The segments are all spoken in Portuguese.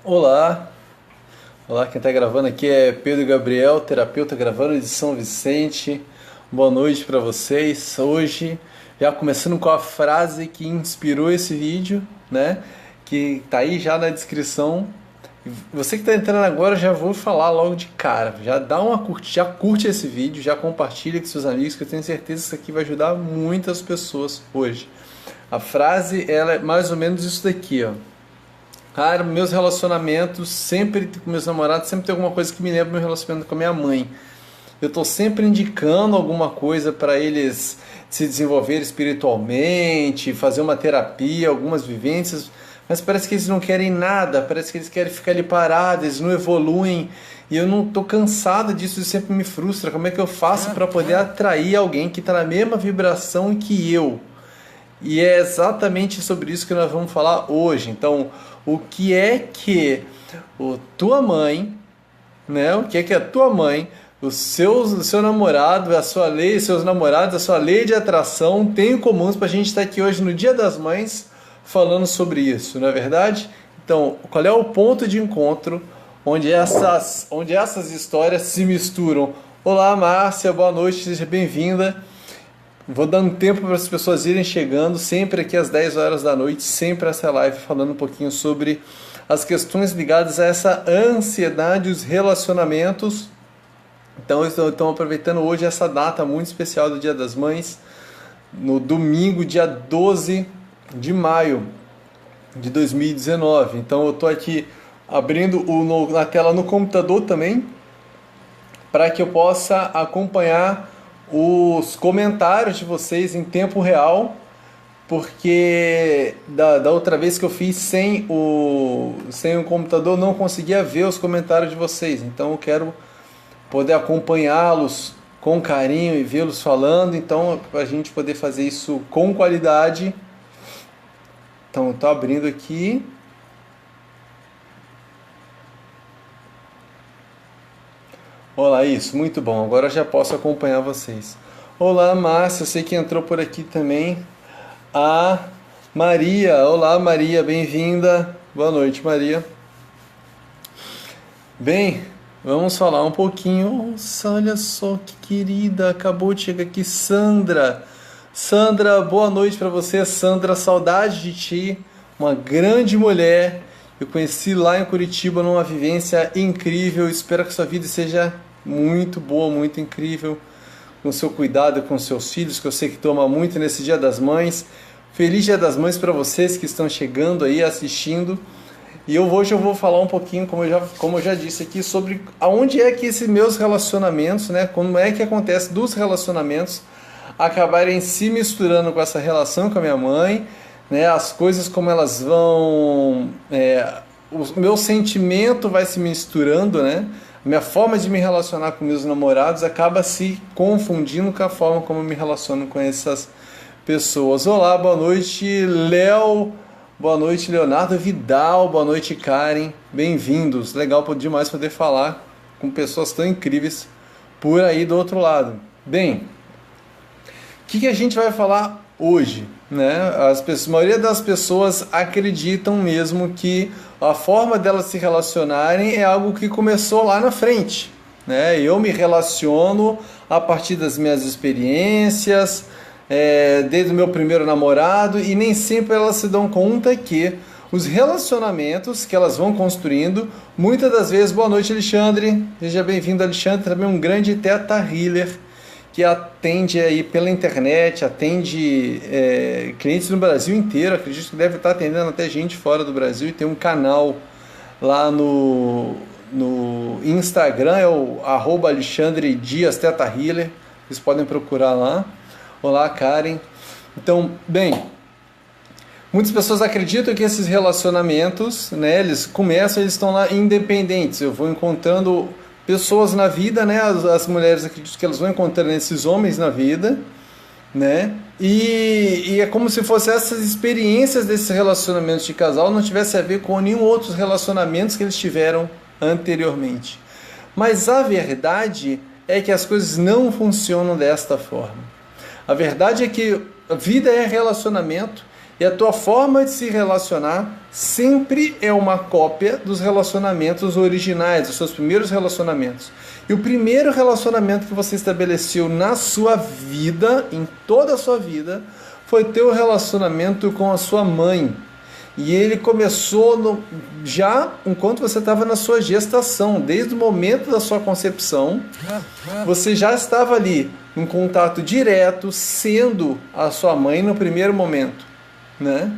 Olá, olá, quem está gravando aqui é Pedro Gabriel, terapeuta gravando de São Vicente. Boa noite para vocês. Hoje, já começando com a frase que inspirou esse vídeo, né? Que tá aí já na descrição. Você que está entrando agora, já vou falar logo de cara. Já dá uma curte, já curte esse vídeo, já compartilha com seus amigos, que eu tenho certeza que isso aqui vai ajudar muitas pessoas hoje. A frase, ela é mais ou menos isso daqui, ó. Cara, meus relacionamentos, sempre com meus namorados, sempre tem alguma coisa que me lembra meu relacionamento com a minha mãe. Eu tô sempre indicando alguma coisa para eles se desenvolver espiritualmente, fazer uma terapia, algumas vivências, mas parece que eles não querem nada, parece que eles querem ficar ali parados, eles não evoluem. E eu não tô cansado disso, isso sempre me frustra. Como é que eu faço para poder atrair alguém que está na mesma vibração que eu? E é exatamente sobre isso que nós vamos falar hoje. Então, o que é que tua mãe, né? O que é que a tua mãe, o seu namorado, a sua lei, seus namorados, a sua lei de atração tem em comuns para a gente estar aqui hoje no Dia das Mães falando sobre isso, não é verdade? Então, qual é o ponto de encontro onde essas histórias se misturam? Olá, Márcia, boa noite, seja bem-vinda. Vou dando tempo para as pessoas irem chegando, sempre aqui às 10 horas da noite, sempre essa live falando um pouquinho sobre as questões ligadas a essa ansiedade, os relacionamentos. Então, estão aproveitando hoje essa data muito especial do Dia das Mães, no domingo, dia 12 de maio de 2019. Então, eu estou aqui abrindo na tela no computador também, para que eu possa acompanhar os comentários de vocês em tempo real, porque da outra vez que eu fiz sem o computador não conseguia ver os comentários de vocês, então eu quero poder acompanhá-los com carinho e vê-los falando, então para a gente poder fazer isso com qualidade. Então eu estou abrindo aqui. Olá, isso, muito bom. Agora eu já posso acompanhar vocês. Olá, Márcia, eu sei que entrou por aqui também. A Maria. Olá, Maria, bem-vinda. Boa noite, Maria. Bem, vamos falar um pouquinho. Nossa, olha só que querida, acabou de chegar aqui, Sandra. Sandra, boa noite para você, Sandra, saudade de ti, uma grande mulher. Eu conheci lá em Curitiba numa vivência incrível. Espero que sua vida seja muito boa, muito incrível, com seu cuidado com seus filhos, que eu sei que toma muito nesse Dia das Mães. Feliz Dia das Mães para vocês que estão chegando aí, assistindo. E hoje eu vou falar um pouquinho, como eu já disse aqui, sobre aonde é que esses meus relacionamentos, né, como é que acontece dos relacionamentos acabarem se misturando com essa relação com a minha mãe, né, as coisas como elas vão... o meu sentimento vai se misturando, né? A minha forma de me relacionar com meus namorados acaba se confundindo com a forma como eu me relaciono com essas pessoas. Olá, boa noite, Léo. Boa noite, Leonardo Vidal. Boa noite, Karen. Bem-vindos. Legal demais poder falar com pessoas tão incríveis por aí do outro lado. Bem, o que a gente vai falar hoje? Né? A maioria das pessoas acreditam mesmo que a forma delas se relacionarem é algo que começou lá na frente, né? Eu me relaciono a partir das minhas experiências, desde o meu primeiro namorado, e nem sempre elas se dão conta que os relacionamentos que elas vão construindo, muitas das vezes... Boa noite, Alexandre, seja bem-vindo, Alexandre, também um grande teta healer, que atende aí pela internet, atende clientes no Brasil inteiro. Acredito que deve estar atendendo até gente fora do Brasil, e tem um canal lá no Instagram, é o @Alexandre Dias Teta Healer, vocês podem procurar lá. Olá, Karen. Então, bem, muitas pessoas acreditam que esses relacionamentos, né, eles estão lá independentes. Eu vou encontrando pessoas na vida, né? As mulheres acreditam que elas vão encontrando esses homens na vida, né? E é como se fossem essas experiências desses relacionamentos de casal não tivesse a ver com nenhum outros relacionamentos que eles tiveram anteriormente. Mas a verdade é que as coisas não funcionam desta forma. A verdade é que a vida é relacionamento, E a tua forma de se relacionar sempre é uma cópia dos relacionamentos originais, dos seus primeiros relacionamentos. E o primeiro relacionamento que você estabeleceu na sua vida, em toda a sua vida, foi teu relacionamento com a sua mãe. E ele começou já enquanto você estava na sua gestação, desde o momento da sua concepção, você já estava ali em contato direto, sendo a sua mãe no primeiro momento, né?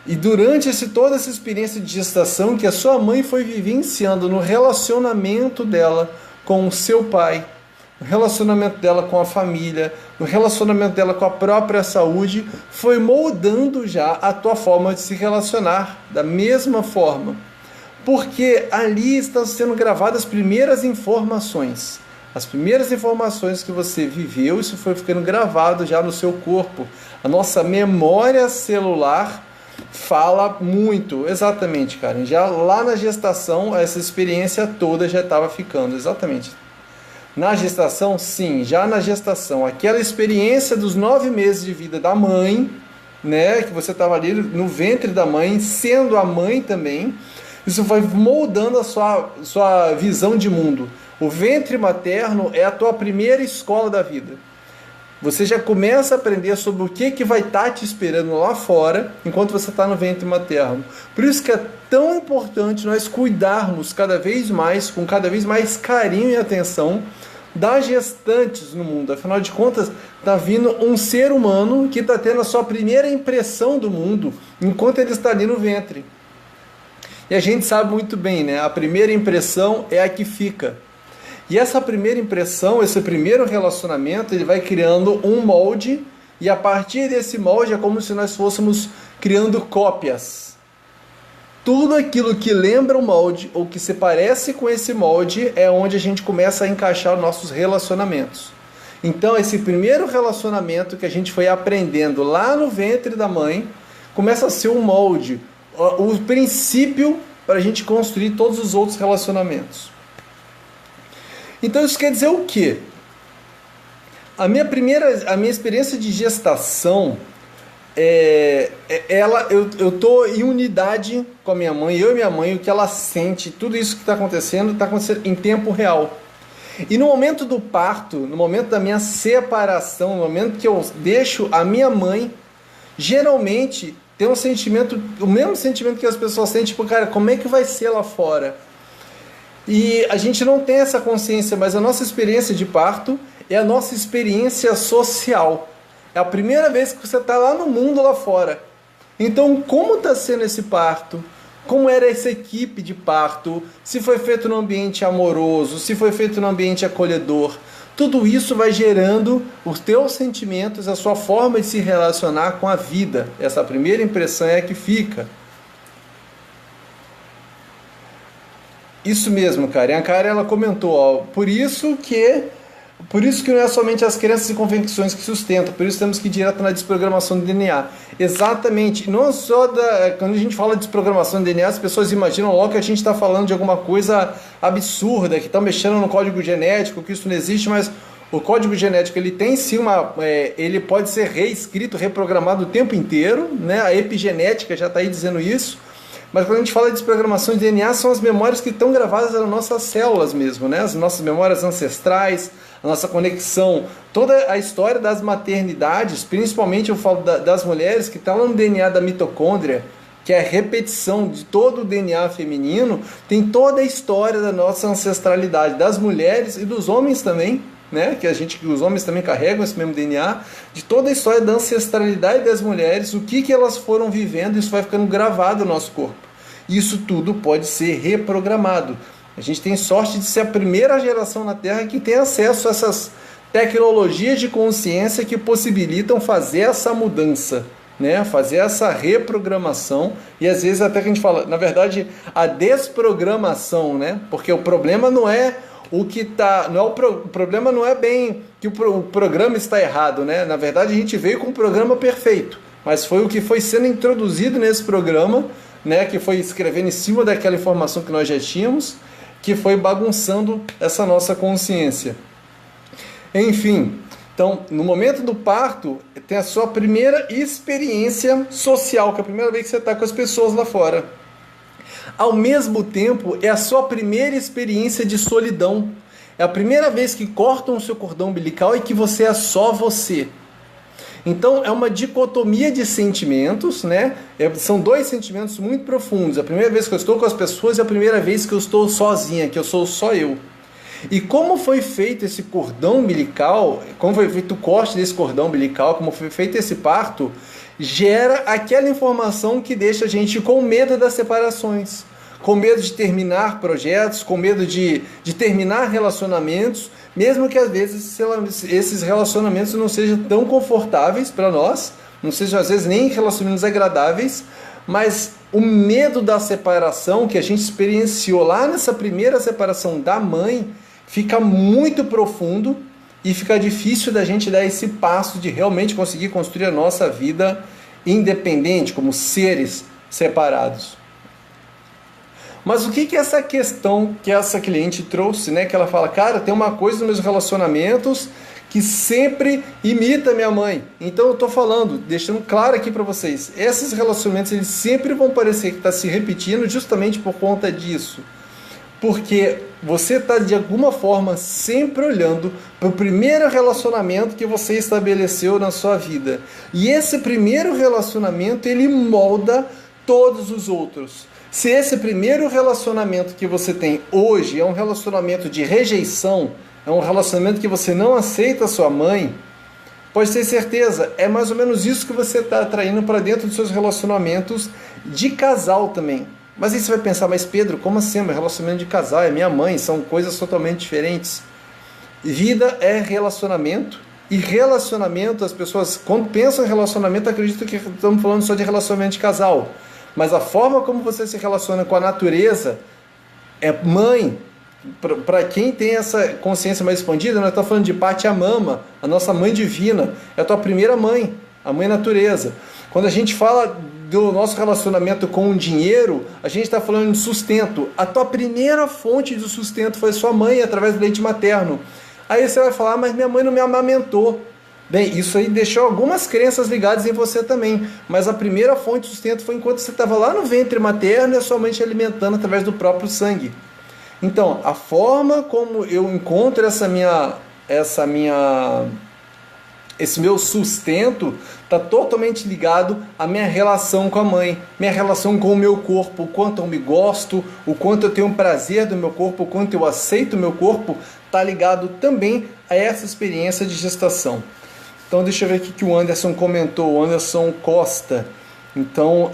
E durante toda essa experiência de gestação que a sua mãe foi vivenciando no relacionamento dela com o seu pai, no relacionamento dela com a família, no relacionamento dela com a própria saúde, foi moldando já a tua forma de se relacionar da mesma forma. Porque ali estão sendo gravadas as primeiras informações. As primeiras informações que você viveu, isso foi ficando gravado já no seu corpo. A nossa memória celular fala muito, exatamente, Karen. Já lá na gestação, essa experiência toda já estava ficando, exatamente. Na gestação, sim, já na gestação, aquela experiência dos 9 meses de vida da mãe, né, que você estava ali no ventre da mãe, sendo a mãe também, isso vai moldando a sua visão de mundo. O ventre materno é a tua primeira escola da vida. Você já começa a aprender sobre o que vai estar te esperando lá fora enquanto você está no ventre materno. Por isso que é tão importante nós cuidarmos cada vez mais, com cada vez mais carinho e atenção, das gestantes no mundo. Afinal de contas, está vindo um ser humano que está tendo a sua primeira impressão do mundo enquanto ele está ali no ventre. E a gente sabe muito bem, né? A primeira impressão é a que fica. E essa primeira impressão, esse primeiro relacionamento, ele vai criando um molde, e a partir desse molde é como se nós fôssemos criando cópias. Tudo aquilo que lembra o molde, ou que se parece com esse molde, é onde a gente começa a encaixar os nossos relacionamentos. Então, esse primeiro relacionamento que a gente foi aprendendo lá no ventre da mãe, começa a ser um molde, o princípio para a gente construir todos os outros relacionamentos. Então isso quer dizer o quê? A minha experiência de gestação, eu estou em unidade com a minha mãe, eu e minha mãe, o que ela sente, tudo isso que está acontecendo em tempo real. E no momento do parto, no momento da minha separação, no momento que eu deixo a minha mãe, geralmente tem um sentimento, o mesmo sentimento que as pessoas sentem, tipo, cara, como é que vai ser lá fora? E a gente não tem essa consciência, mas a nossa experiência de parto é a nossa experiência social. É a primeira vez que você está lá no mundo lá fora. Então, como está sendo esse parto? Como era essa equipe de parto? Se foi feito num ambiente amoroso, se foi feito num ambiente acolhedor. Tudo isso vai gerando os teus sentimentos, a sua forma de se relacionar com a vida. Essa primeira impressão é a que fica. Isso mesmo, Karen. A Karen, ela comentou, ó, por isso que não é somente as crenças e convicções que sustentam, por isso temos que ir direto na desprogramação do DNA. Exatamente. Não só quando a gente fala de desprogramação do DNA, as pessoas imaginam logo que a gente está falando de alguma coisa absurda, que estão mexendo no código genético, que isso não existe, mas o código genético ele tem sim ele pode ser reescrito, reprogramado o tempo inteiro, né? A epigenética já está aí dizendo isso. Mas quando a gente fala de desprogramação de DNA, são as memórias que estão gravadas nas nossas células mesmo, né? As nossas memórias ancestrais, a nossa conexão, toda a história das maternidades, principalmente eu falo das mulheres, que estão lá no DNA da mitocôndria, que é a repetição de todo o DNA feminino, tem toda a história da nossa ancestralidade, das mulheres e dos homens também, né? Que os homens também carregam esse mesmo DNA, de toda a história da ancestralidade das mulheres, o que elas foram vivendo, isso vai ficando gravado no nosso corpo. Isso tudo pode ser reprogramado. A gente tem sorte de ser a primeira geração na Terra que tem acesso a essas tecnologias de consciência que possibilitam fazer essa mudança, né? Fazer essa reprogramação, e às vezes até que a gente fala, na verdade, a desprogramação, né? Porque o problema não é o problema não é bem que o programa está errado, né? Na verdade, a gente veio com um programa perfeito, mas foi o que foi sendo introduzido nesse programa, né? Que foi escrevendo em cima daquela informação que nós já tínhamos, que foi bagunçando essa nossa consciência. Enfim, Então, no momento do parto, tem a sua primeira experiência social, que é a primeira vez que você está com as pessoas lá fora. Ao mesmo tempo, é a sua primeira experiência de solidão. É a primeira vez que cortam o seu cordão umbilical e que você é só você. Então, é uma dicotomia de sentimentos, né? São dois sentimentos muito profundos. A primeira vez que eu estou com as pessoas e a primeira vez que eu estou sozinha, que eu sou só eu. E como foi feito esse cordão umbilical, como foi feito o corte desse cordão umbilical, como foi feito esse parto, gera aquela informação que deixa a gente com medo das separações, com medo de terminar projetos, com medo de terminar relacionamentos, mesmo que às vezes esses relacionamentos não sejam tão confortáveis para nós, não sejam às vezes nem relacionamentos agradáveis, mas o medo da separação que a gente experienciou lá nessa primeira separação da mãe fica muito profundo e fica difícil da gente dar esse passo de realmente conseguir construir a nossa vida independente, como seres separados. Mas o que é essa questão que essa cliente trouxe, né? Que ela fala, cara, tem uma coisa nos meus relacionamentos que sempre imita minha mãe. Então eu estou falando, deixando claro aqui para vocês, esses relacionamentos eles sempre vão parecer que está se repetindo justamente por conta disso. Porque você está de alguma forma sempre olhando para o primeiro relacionamento que você estabeleceu na sua vida. E esse primeiro relacionamento ele molda todos os outros. Se esse primeiro relacionamento que você tem hoje é um relacionamento de rejeição, é um relacionamento que você não aceita a sua mãe, pode ter certeza, é mais ou menos isso que você está atraindo para dentro dos seus relacionamentos de casal também. Mas aí você vai pensar, mas Pedro, como assim? Meu relacionamento de casal é minha mãe, são coisas totalmente diferentes. Vida é relacionamento, e relacionamento, as pessoas, quando pensam em relacionamento, acreditam que estamos falando só de relacionamento de casal. Mas a forma como você se relaciona com a natureza é mãe. Para quem tem essa consciência mais expandida, nós estamos falando de Pachamama, a nossa mãe divina, é a tua primeira mãe, a mãe natureza. Quando a gente fala do nosso relacionamento com o dinheiro, a gente está falando de sustento. A tua primeira fonte de sustento foi sua mãe, através do leite materno. Aí você vai falar, mas minha mãe não me amamentou. Bem, isso aí deixou algumas crenças ligadas em você também, mas a primeira fonte de sustento foi enquanto você estava lá no ventre materno e a sua mãe te alimentando através do próprio sangue. Então, a forma como eu encontro esse meu sustento está totalmente ligado à minha relação com a mãe, minha relação com o meu corpo, o quanto eu me gosto, o quanto eu tenho prazer do meu corpo, o quanto eu aceito o meu corpo, está ligado também a essa experiência de gestação. Então deixa eu ver o que o Anderson comentou, o Anderson Costa. Então,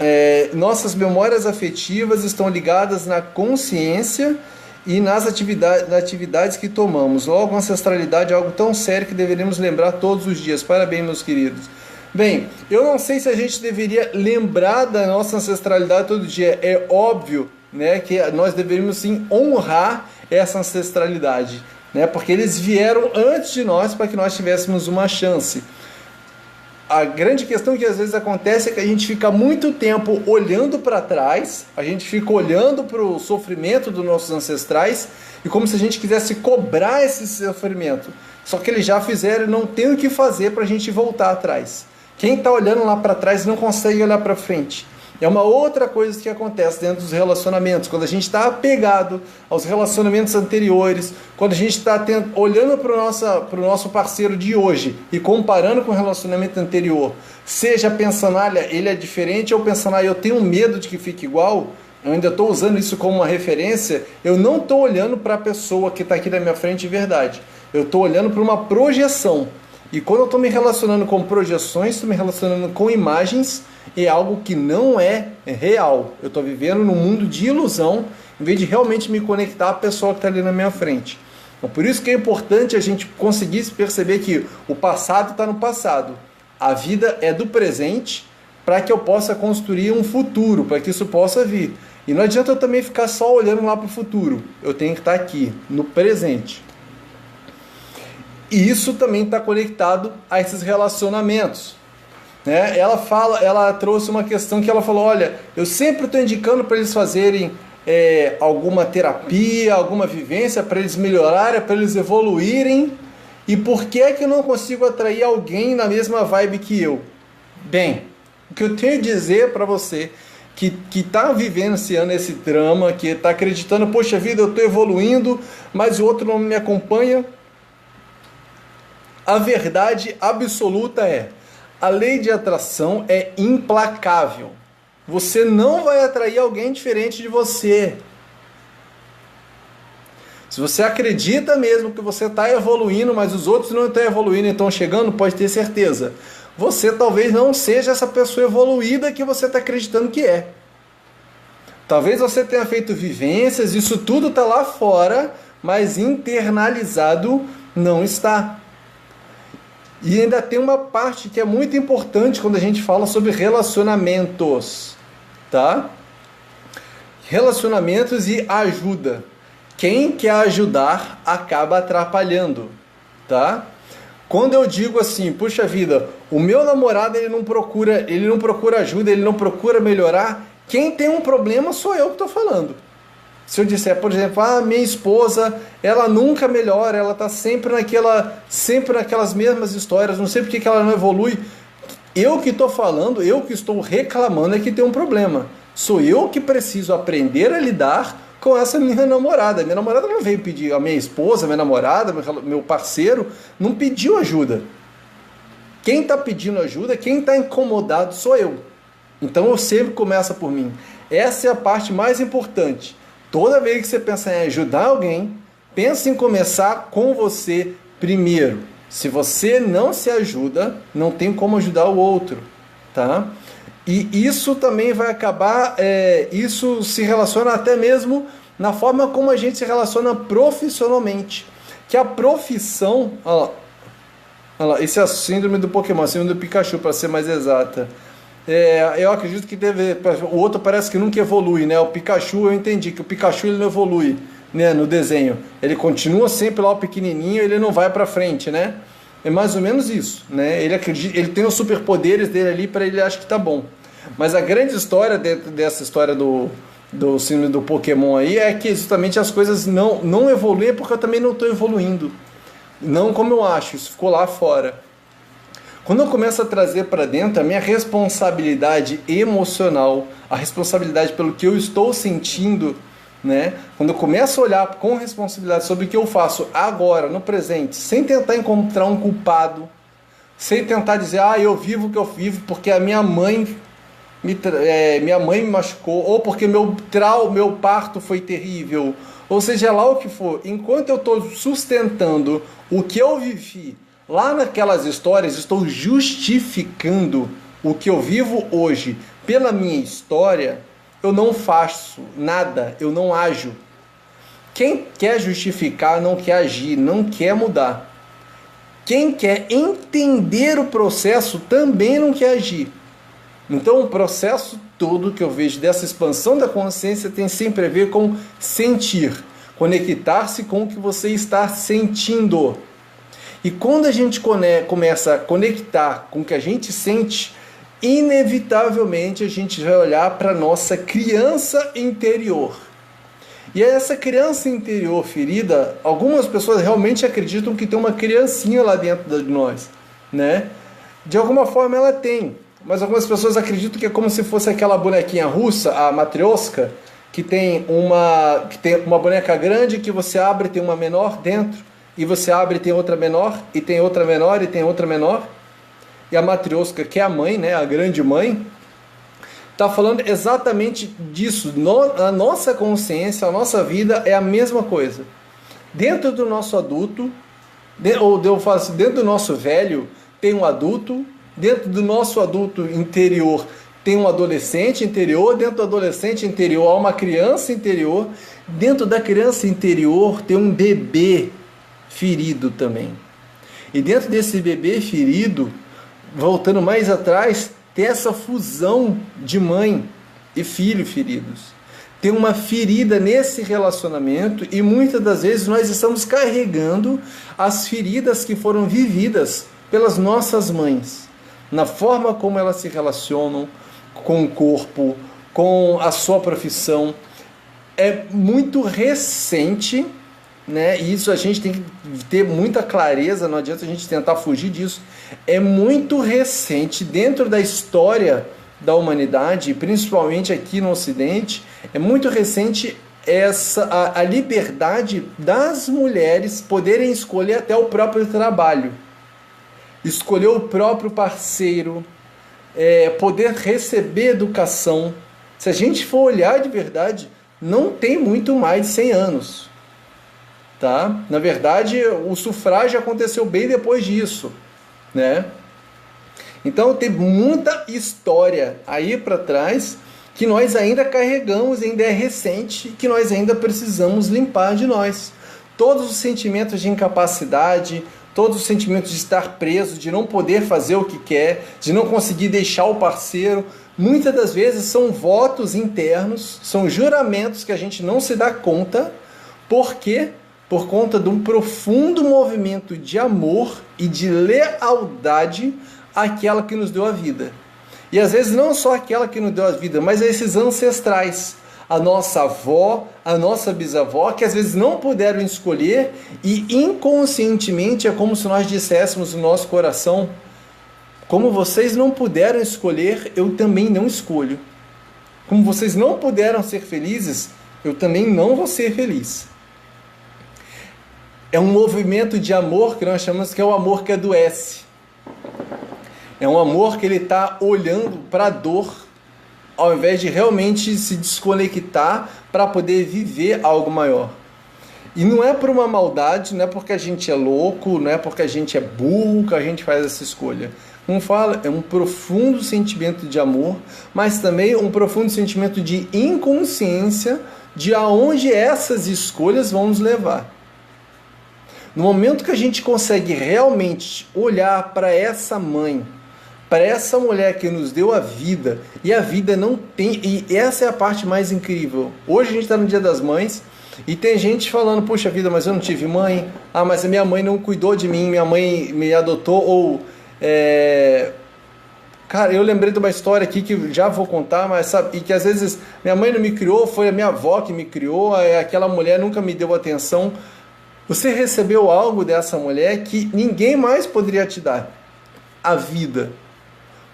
nossas memórias afetivas estão ligadas na consciência e nas atividades que tomamos. Logo, a ancestralidade é algo tão sério que deveríamos lembrar todos os dias. Parabéns, meus queridos. Bem, eu não sei se a gente deveria lembrar da nossa ancestralidade todo dia. É óbvio, né, que nós deveríamos sim honrar essa ancestralidade, né, porque eles vieram antes de nós para que nós tivéssemos uma chance. A grande questão que às vezes acontece é que a gente fica muito tempo olhando para trás, a gente fica olhando para o sofrimento dos nossos ancestrais e como se a gente quisesse cobrar esse sofrimento. Só que eles já fizeram e não tem o que fazer para a gente voltar atrás. Quem está olhando lá para trás não consegue olhar para frente. É uma outra coisa que acontece dentro dos relacionamentos. Quando a gente está apegado aos relacionamentos anteriores, quando a gente está olhando para o nosso parceiro de hoje e comparando com o relacionamento anterior, seja pensando, olha, ele é diferente, ou pensando, eu tenho medo de que fique igual, eu ainda estou usando isso como uma referência, eu não estou olhando para a pessoa que está aqui na minha frente de verdade. Eu estou olhando para uma projeção. E quando eu estou me relacionando com projeções, estou me relacionando com imagens, é algo que não é real. Eu estou vivendo num mundo de ilusão, em vez de realmente me conectar à pessoa que está ali na minha frente. Então, por isso que é importante a gente conseguir perceber que o passado está no passado. A vida é do presente para que eu possa construir um futuro, para que isso possa vir. E não adianta eu também ficar só olhando lá para o futuro. Eu tenho que estar aqui, no presente. E isso também está conectado a esses relacionamentos. Né? Ela trouxe uma questão que ela falou, olha, eu sempre estou indicando para eles fazerem alguma terapia, alguma vivência, para eles melhorarem, para eles evoluírem, E por que é que eu não consigo atrair alguém na mesma vibe que eu? Bem, o que eu tenho a dizer para você que está vivenciando esse drama, que está acreditando, poxa vida, eu estou evoluindo, mas o outro não me acompanha. A verdade absoluta é, a lei de atração é implacável. Você não vai atrair alguém diferente de você. Se você acredita mesmo que você está evoluindo, mas os outros não estão evoluindo e estão chegando, pode ter certeza. Você talvez não seja essa pessoa evoluída que você está acreditando que é. Talvez você tenha feito vivências, isso tudo está lá fora, mas internalizado não está. E ainda tem uma parte que é muito importante quando a gente fala sobre relacionamentos, tá? Relacionamentos e ajuda. Quem quer ajudar acaba atrapalhando, tá? Quando eu digo assim, puxa vida, o meu namorado ele não procura ajuda, ele não procura melhorar, quem tem um problema sou eu que estou falando. Se eu disser, por exemplo, minha esposa, ela nunca melhora, ela está sempre naquelas mesmas histórias, não sei porque que ela não evolui. Eu que estou falando, eu que estou reclamando é que tem um problema. Sou eu que preciso aprender a lidar com essa minha namorada. Minha namorada não veio pedir, a minha esposa, minha namorada, meu parceiro, não pediu ajuda. Quem está pedindo ajuda, quem está incomodado sou eu. Então eu sempre começo por mim. Essa é a parte mais importante. Toda vez que você pensa em ajudar alguém, pense em começar com você primeiro. Se você não se ajuda, não tem como ajudar o outro, tá? E isso também vai acabar, isso se relaciona até mesmo na forma como a gente se relaciona profissionalmente. Que a profissão, olha lá, esse é a síndrome do Pokémon, a síndrome do Pikachu, para ser mais exata. Eu acredito que o outro parece que nunca evolui, né? O Pikachu, eu entendi que o Pikachu ele não evolui, né, no desenho. Ele continua sempre lá o pequenininho, ele não vai para frente, né? É mais ou menos isso, né? Ele acredita, ele tem os superpoderes dele ali, para ele acha que tá bom. Mas a grande história dentro dessa história do síndrome do Pokémon aí é que justamente as coisas não evoluem porque eu também não estou evoluindo. Não como eu acho, isso ficou lá fora. Quando eu começo a trazer para dentro a minha responsabilidade emocional, a responsabilidade pelo que eu estou sentindo, né? Quando eu começo a olhar com responsabilidade sobre o que eu faço agora, no presente, sem tentar encontrar um culpado, sem tentar dizer, eu vivo o que eu vivo porque a minha mãe me machucou, ou porque meu parto foi terrível, ou seja lá o que for, enquanto eu estou sustentando o que eu vivi, lá naquelas histórias, estou justificando o que eu vivo hoje pela minha história, eu não faço nada, eu não ajo. Quem quer justificar não quer agir, não quer mudar. Quem quer entender o processo também não quer agir. Então o processo todo que eu vejo dessa expansão da consciência tem sempre a ver com sentir, conectar-se com o que você está sentindo. E quando a gente começa a conectar com o que a gente sente, inevitavelmente a gente vai olhar para a nossa criança interior. E essa criança interior ferida, algumas pessoas realmente acreditam que tem uma criancinha lá dentro de nós, né? De alguma forma ela tem, mas algumas pessoas acreditam que é como se fosse aquela bonequinha russa, a matrioska, que tem uma boneca grande que você abre e tem uma menor dentro. E você abre e tem outra menor, e tem outra menor, e tem outra menor. E a matrioska, que é a mãe, né, a grande mãe, está falando exatamente disso. A nossa consciência, a nossa vida é a mesma coisa. Dentro do nosso adulto, dentro do nosso velho, tem um adulto. Dentro do nosso adulto interior, tem um adolescente interior. Dentro do adolescente interior, há uma criança interior. Dentro da criança interior, tem um bebê ferido também. E dentro desse bebê ferido, voltando mais atrás, tem essa fusão de mãe e filho feridos. Tem uma ferida nesse relacionamento e muitas das vezes nós estamos carregando as feridas que foram vividas pelas nossas mães, na forma como elas se relacionam com o corpo, com a sua profissão. É muito recente né? E isso a gente tem que ter muita clareza, não adianta a gente tentar fugir disso. É muito recente dentro da história da humanidade, principalmente aqui no Ocidente, é muito recente a liberdade das mulheres poderem escolher até o próprio trabalho, escolher o próprio parceiro, poder receber educação. Se a gente for olhar de verdade, não tem muito mais de 100 anos. Tá? Na verdade, o sufrágio aconteceu bem depois disso, né? Então tem muita história aí para trás que nós ainda carregamos, ainda é recente, que nós ainda precisamos limpar de nós. Todos os sentimentos de incapacidade, todos os sentimentos de estar preso, de não poder fazer o que quer, de não conseguir deixar o parceiro, muitas das vezes são votos internos, são juramentos que a gente não se dá conta, porque por conta de um profundo movimento de amor e de lealdade àquela que nos deu a vida. E às vezes não só aquela que nos deu a vida, mas esses ancestrais, a nossa avó, a nossa bisavó, que às vezes não puderam escolher e inconscientemente é como se nós disséssemos no nosso coração: como vocês não puderam escolher, eu também não escolho. Como vocês não puderam ser felizes, eu também não vou ser feliz. É um movimento de amor que nós chamamos que é o amor que adoece. É um amor que ele está olhando para a dor, ao invés de realmente se desconectar para poder viver algo maior. E não é por uma maldade, não é porque a gente é louco, não é porque a gente é burro que a gente faz essa escolha. Como fala, é um profundo sentimento de amor, mas também um profundo sentimento de inconsciência de aonde essas escolhas vão nos levar. No momento que a gente consegue realmente olhar para essa mãe, para essa mulher que nos deu a vida, e a vida não tem... E essa é a parte mais incrível. Hoje a gente está no Dia das Mães, e tem gente falando: puxa vida, mas eu não tive mãe, mas a minha mãe não cuidou de mim, minha mãe me adotou, ou... Cara, eu lembrei de uma história aqui que já vou contar, mas sabe, e que às vezes minha mãe não me criou, foi a minha avó que me criou, aquela mulher nunca me deu atenção. Você recebeu algo dessa mulher que ninguém mais poderia te dar: a vida.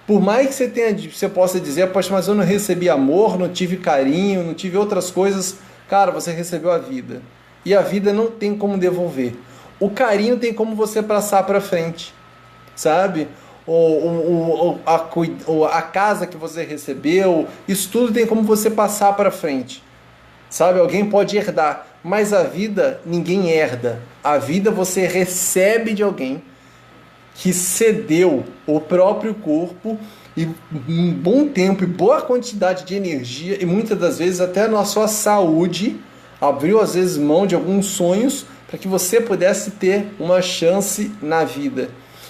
Por mais que você possa dizer: poxa, mas eu não recebi amor, não tive carinho, não tive outras coisas. Cara, você recebeu a vida. E a vida não tem como devolver. O carinho tem como você passar para frente, sabe? A casa que você recebeu, isso tudo tem como você passar para frente. Sabe, alguém pode herdar, mas a vida ninguém herda. A vida você recebe de alguém que cedeu o próprio corpo e um bom tempo e boa quantidade de energia e muitas das vezes até na sua saúde, abriu às vezes mão de alguns sonhos para que você pudesse ter uma chance na vida.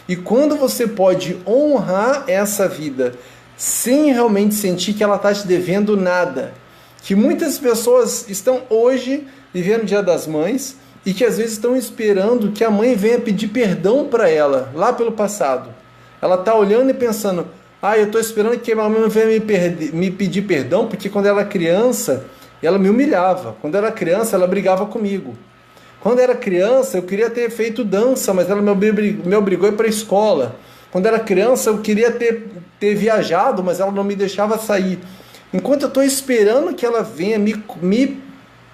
E quando você pode honrar essa vida sem realmente sentir que ela está te devendo nada, que muitas pessoas estão hoje vivendo o Dia das Mães e que às vezes estão esperando que a mãe venha pedir perdão para ela, lá pelo passado. Ela está olhando e pensando: eu estou esperando que a mãe venha me pedir perdão, porque quando ela era criança, ela me humilhava. Quando era criança, ela brigava comigo. Quando era criança, eu queria ter feito dança, mas ela me obrigou a ir para a escola. Quando era criança, eu queria ter viajado, mas ela não me deixava sair. Enquanto eu estou esperando que ela venha me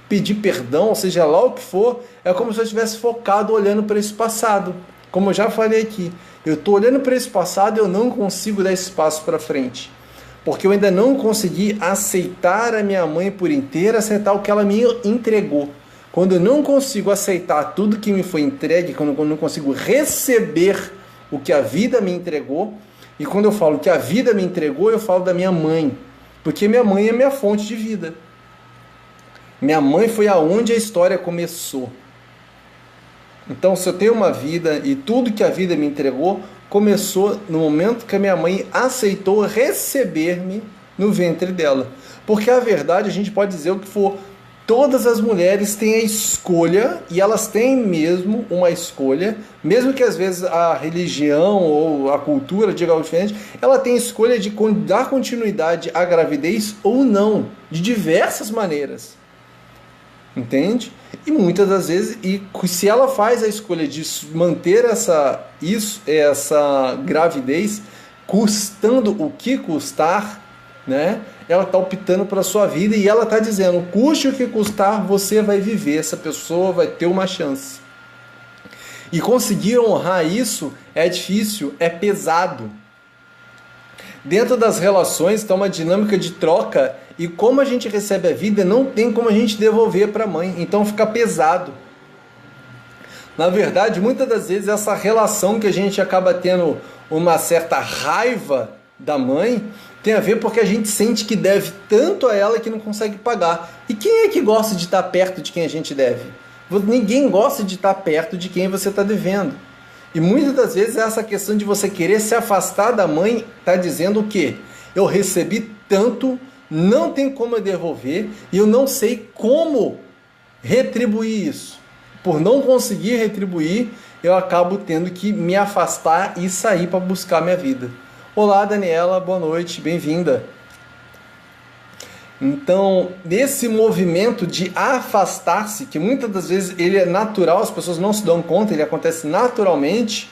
pedir perdão, ou seja lá o que for, é como se eu estivesse focado olhando para esse passado. Como eu já falei aqui, eu estou olhando para esse passado e eu não consigo dar esse passo para frente. Porque eu ainda não consegui aceitar a minha mãe por inteiro, aceitar o que ela me entregou. Quando eu não consigo aceitar tudo que me foi entregue, quando eu não consigo receber o que a vida me entregou, e quando eu falo que a vida me entregou, eu falo da minha mãe. Porque minha mãe é minha fonte de vida. Minha mãe foi aonde a história começou. Então, se eu tenho uma vida e tudo que a vida me entregou, começou no momento que a minha mãe aceitou receber-me no ventre dela. Porque a verdade, a gente pode dizer o que for, todas as mulheres têm a escolha, e elas têm mesmo uma escolha, mesmo que às vezes a religião ou a cultura diga algo diferente, ela tem a escolha de dar continuidade à gravidez ou não, de diversas maneiras. entende? E muitas das vezes, se ela faz a escolha de manter essa gravidez, custando o que custar, né? Ela está optando pela sua vida e ela está dizendo, custe o que custar, você vai viver, essa pessoa vai ter uma chance. E conseguir honrar isso é difícil, é pesado. Dentro das relações está uma dinâmica de troca e como a gente recebe a vida, não tem como a gente devolver para a mãe, então fica pesado. Na verdade, muitas das vezes essa relação que a gente acaba tendo uma certa raiva da mãe, tem a ver porque a gente sente que deve tanto a ela que não consegue pagar. E quem é que gosta de estar perto de quem a gente deve? Ninguém gosta de estar perto de quem você está devendo. E muitas das vezes essa questão de você querer se afastar da mãe está dizendo o quê? Eu recebi tanto, não tem como eu devolver e eu não sei como retribuir isso. Por não conseguir retribuir, eu acabo tendo que me afastar e sair para buscar minha vida. Olá, Daniela, boa noite, bem-vinda. Então, nesse movimento de afastar-se, que muitas das vezes ele é natural, as pessoas não se dão conta, ele acontece naturalmente,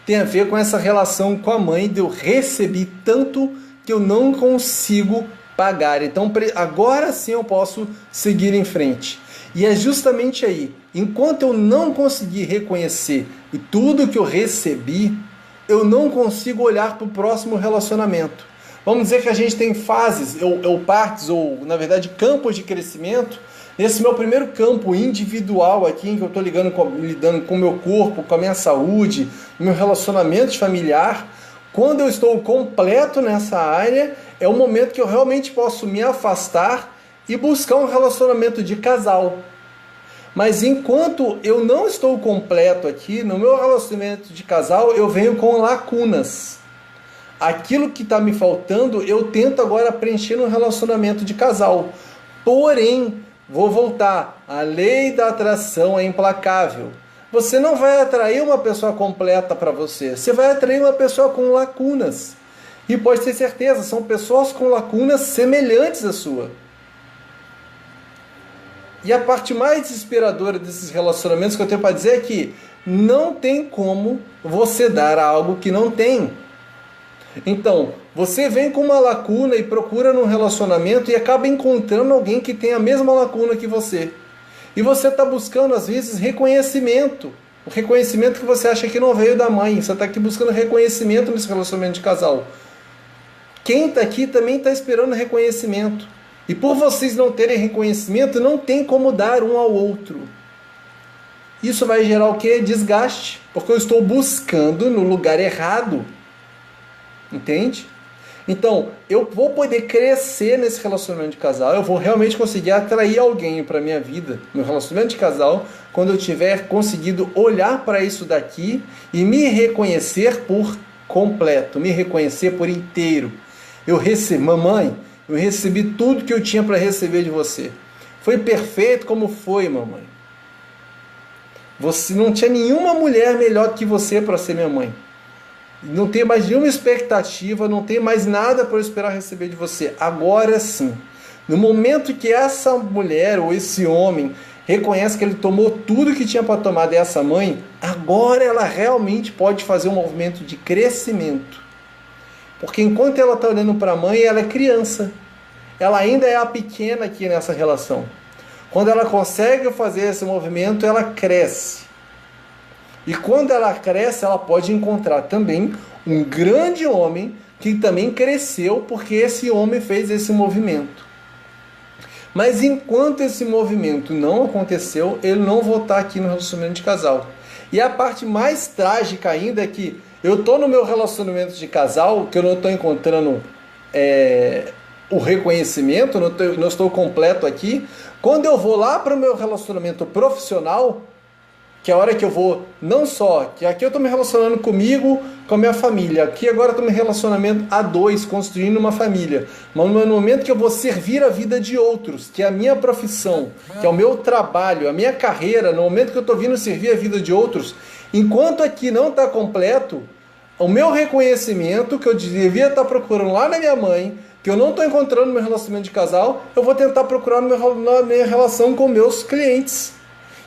tem a ver com essa relação com a mãe, de eu recebi tanto que eu não consigo pagar. Então, agora sim eu posso seguir em frente. E é justamente aí, enquanto eu não conseguir reconhecer tudo que eu recebi, eu não consigo olhar para o próximo relacionamento. Vamos dizer que a gente tem fases, ou partes, ou na verdade campos de crescimento. Nesse meu primeiro campo individual aqui, em que eu estou lidando com o meu corpo, com a minha saúde, meu relacionamento familiar, quando eu estou completo nessa área, é o momento que eu realmente posso me afastar e buscar um relacionamento de casal. Mas enquanto eu não estou completo aqui, no meu relacionamento de casal, eu venho com lacunas. Aquilo que está me faltando, eu tento agora preencher no relacionamento de casal. Porém, vou voltar. A lei da atração é implacável. Você não vai atrair uma pessoa completa para você. Você vai atrair uma pessoa com lacunas. E pode ter certeza, são pessoas com lacunas semelhantes à sua. E a parte mais desesperadora desses relacionamentos que eu tenho para dizer é que não tem como você dar algo que não tem. Então, você vem com uma lacuna e procura num relacionamento e acaba encontrando alguém que tem a mesma lacuna que você. E você está buscando, às vezes, reconhecimento. O reconhecimento que você acha que não veio da mãe. Você está aqui buscando reconhecimento nesse relacionamento de casal. Quem está aqui também está esperando reconhecimento. E por vocês não terem reconhecimento, não tem como dar um ao outro. Isso vai gerar o quê? Desgaste. Porque eu estou buscando no lugar errado. Entende? Então, eu vou poder crescer nesse relacionamento de casal, eu vou realmente conseguir atrair alguém para a minha vida, meu relacionamento de casal, quando eu tiver conseguido olhar para isso daqui e me reconhecer por completo, me reconhecer por inteiro. Mamãe, eu recebi tudo que eu tinha para receber de você. Foi perfeito como foi, mamãe. Você não tinha nenhuma mulher melhor que você para ser minha mãe. Não tem mais nenhuma expectativa, não tem mais nada para eu esperar receber de você. Agora sim, no momento que essa mulher ou esse homem reconhece que ele tomou tudo que tinha para tomar dessa mãe, agora ela realmente pode fazer um movimento de crescimento. Porque enquanto ela está olhando para a mãe, ela é criança. Ela ainda é a pequena aqui nessa relação. Quando ela consegue fazer esse movimento, ela cresce. E quando ela cresce, ela pode encontrar também um grande homem que também cresceu porque esse homem fez esse movimento. Mas enquanto esse movimento não aconteceu, ele não vai estar aqui no relacionamento de casal. E a parte mais trágica ainda é que eu estou no meu relacionamento de casal, que eu não estou encontrando o reconhecimento, não estou completo aqui. Quando eu vou lá para o meu relacionamento profissional, que é a hora que eu vou, não só, que aqui eu estou me relacionando comigo, com a minha família, aqui agora eu estou me relacionando a dois, construindo uma família, mas no momento que eu vou servir a vida de outros, que é a minha profissão, que é o meu trabalho, a minha carreira, no momento que eu estou vindo servir a vida de outros, enquanto aqui não está completo, o meu reconhecimento, que eu devia estar procurando lá na minha mãe, que eu não estou encontrando no meu relacionamento de casal, eu vou tentar procurar na minha relação com meus clientes.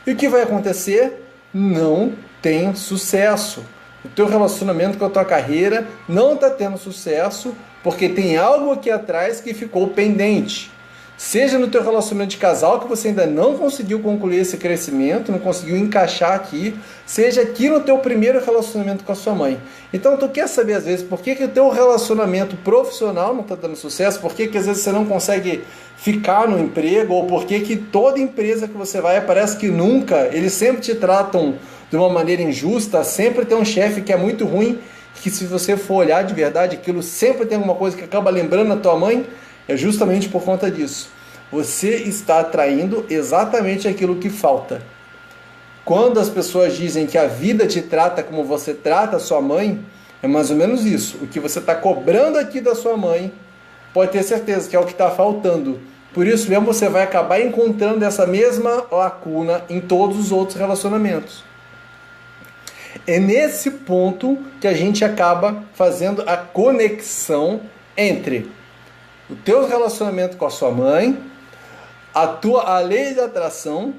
E o que vai acontecer? Não tem sucesso. O teu relacionamento com a tua carreira não está tendo sucesso porque tem algo aqui atrás que ficou pendente. Seja no teu relacionamento de casal, que você ainda não conseguiu concluir esse crescimento, não conseguiu encaixar aqui, seja aqui no teu primeiro relacionamento com a sua mãe. Então tu quer saber às vezes por que o teu relacionamento profissional não está dando sucesso, por que às vezes você não consegue ficar no emprego, ou por que toda empresa que você vai, parece que nunca, eles sempre te tratam de uma maneira injusta, sempre tem um chefe que é muito ruim, que se você for olhar de verdade, aquilo sempre tem alguma coisa que acaba lembrando a tua mãe. É justamente por conta disso. Você está atraindo exatamente aquilo que falta. Quando as pessoas dizem que a vida te trata como você trata a sua mãe, é mais ou menos isso. O que você está cobrando aqui da sua mãe, pode ter certeza que é o que está faltando. Por isso mesmo você vai acabar encontrando essa mesma lacuna em todos os outros relacionamentos. É nesse ponto que a gente acaba fazendo a conexão entre o teu relacionamento com a sua mãe, a lei de atração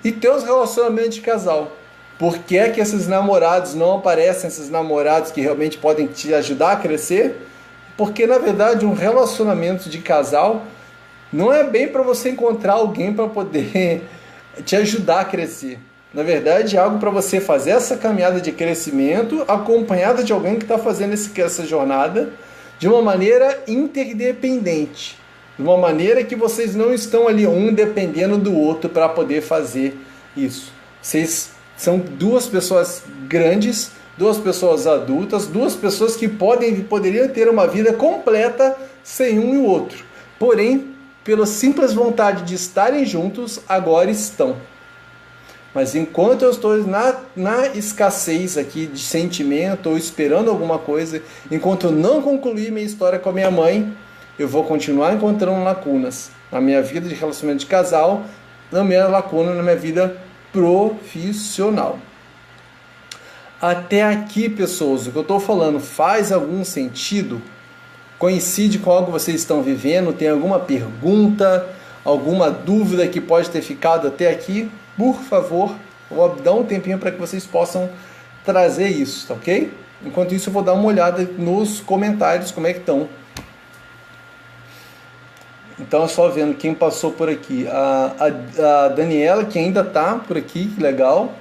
e teus relacionamentos de casal. Por que é que esses namorados não aparecem, esses namorados que realmente podem te ajudar a crescer? Porque, na verdade, um relacionamento de casal não é bem para você encontrar alguém para poder te ajudar a crescer. Na verdade, é algo para você fazer essa caminhada de crescimento acompanhada de alguém que está fazendo essa jornada de uma maneira interdependente, de uma maneira que vocês não estão ali um dependendo do outro para poder fazer isso. Vocês são duas pessoas grandes, duas pessoas adultas, duas pessoas que poderiam ter uma vida completa sem um e o outro. Porém, pela simples vontade de estarem juntos, agora estão. Mas enquanto eu estou na escassez aqui de sentimento ou esperando alguma coisa, enquanto eu não concluir minha história com a minha mãe, eu vou continuar encontrando lacunas na minha vida de relacionamento de casal, na minha lacuna na minha vida profissional. Até aqui, pessoas, o que eu estou falando faz algum sentido? Coincide com algo que vocês estão vivendo? Tem alguma pergunta, alguma dúvida que pode ter ficado até aqui? Por favor, vou dar um tempinho para que vocês possam trazer isso, tá ok? Enquanto isso, eu vou dar uma olhada nos comentários, como é que estão. Então, é só vendo quem passou por aqui. A Daniela, que ainda está por aqui, que legal.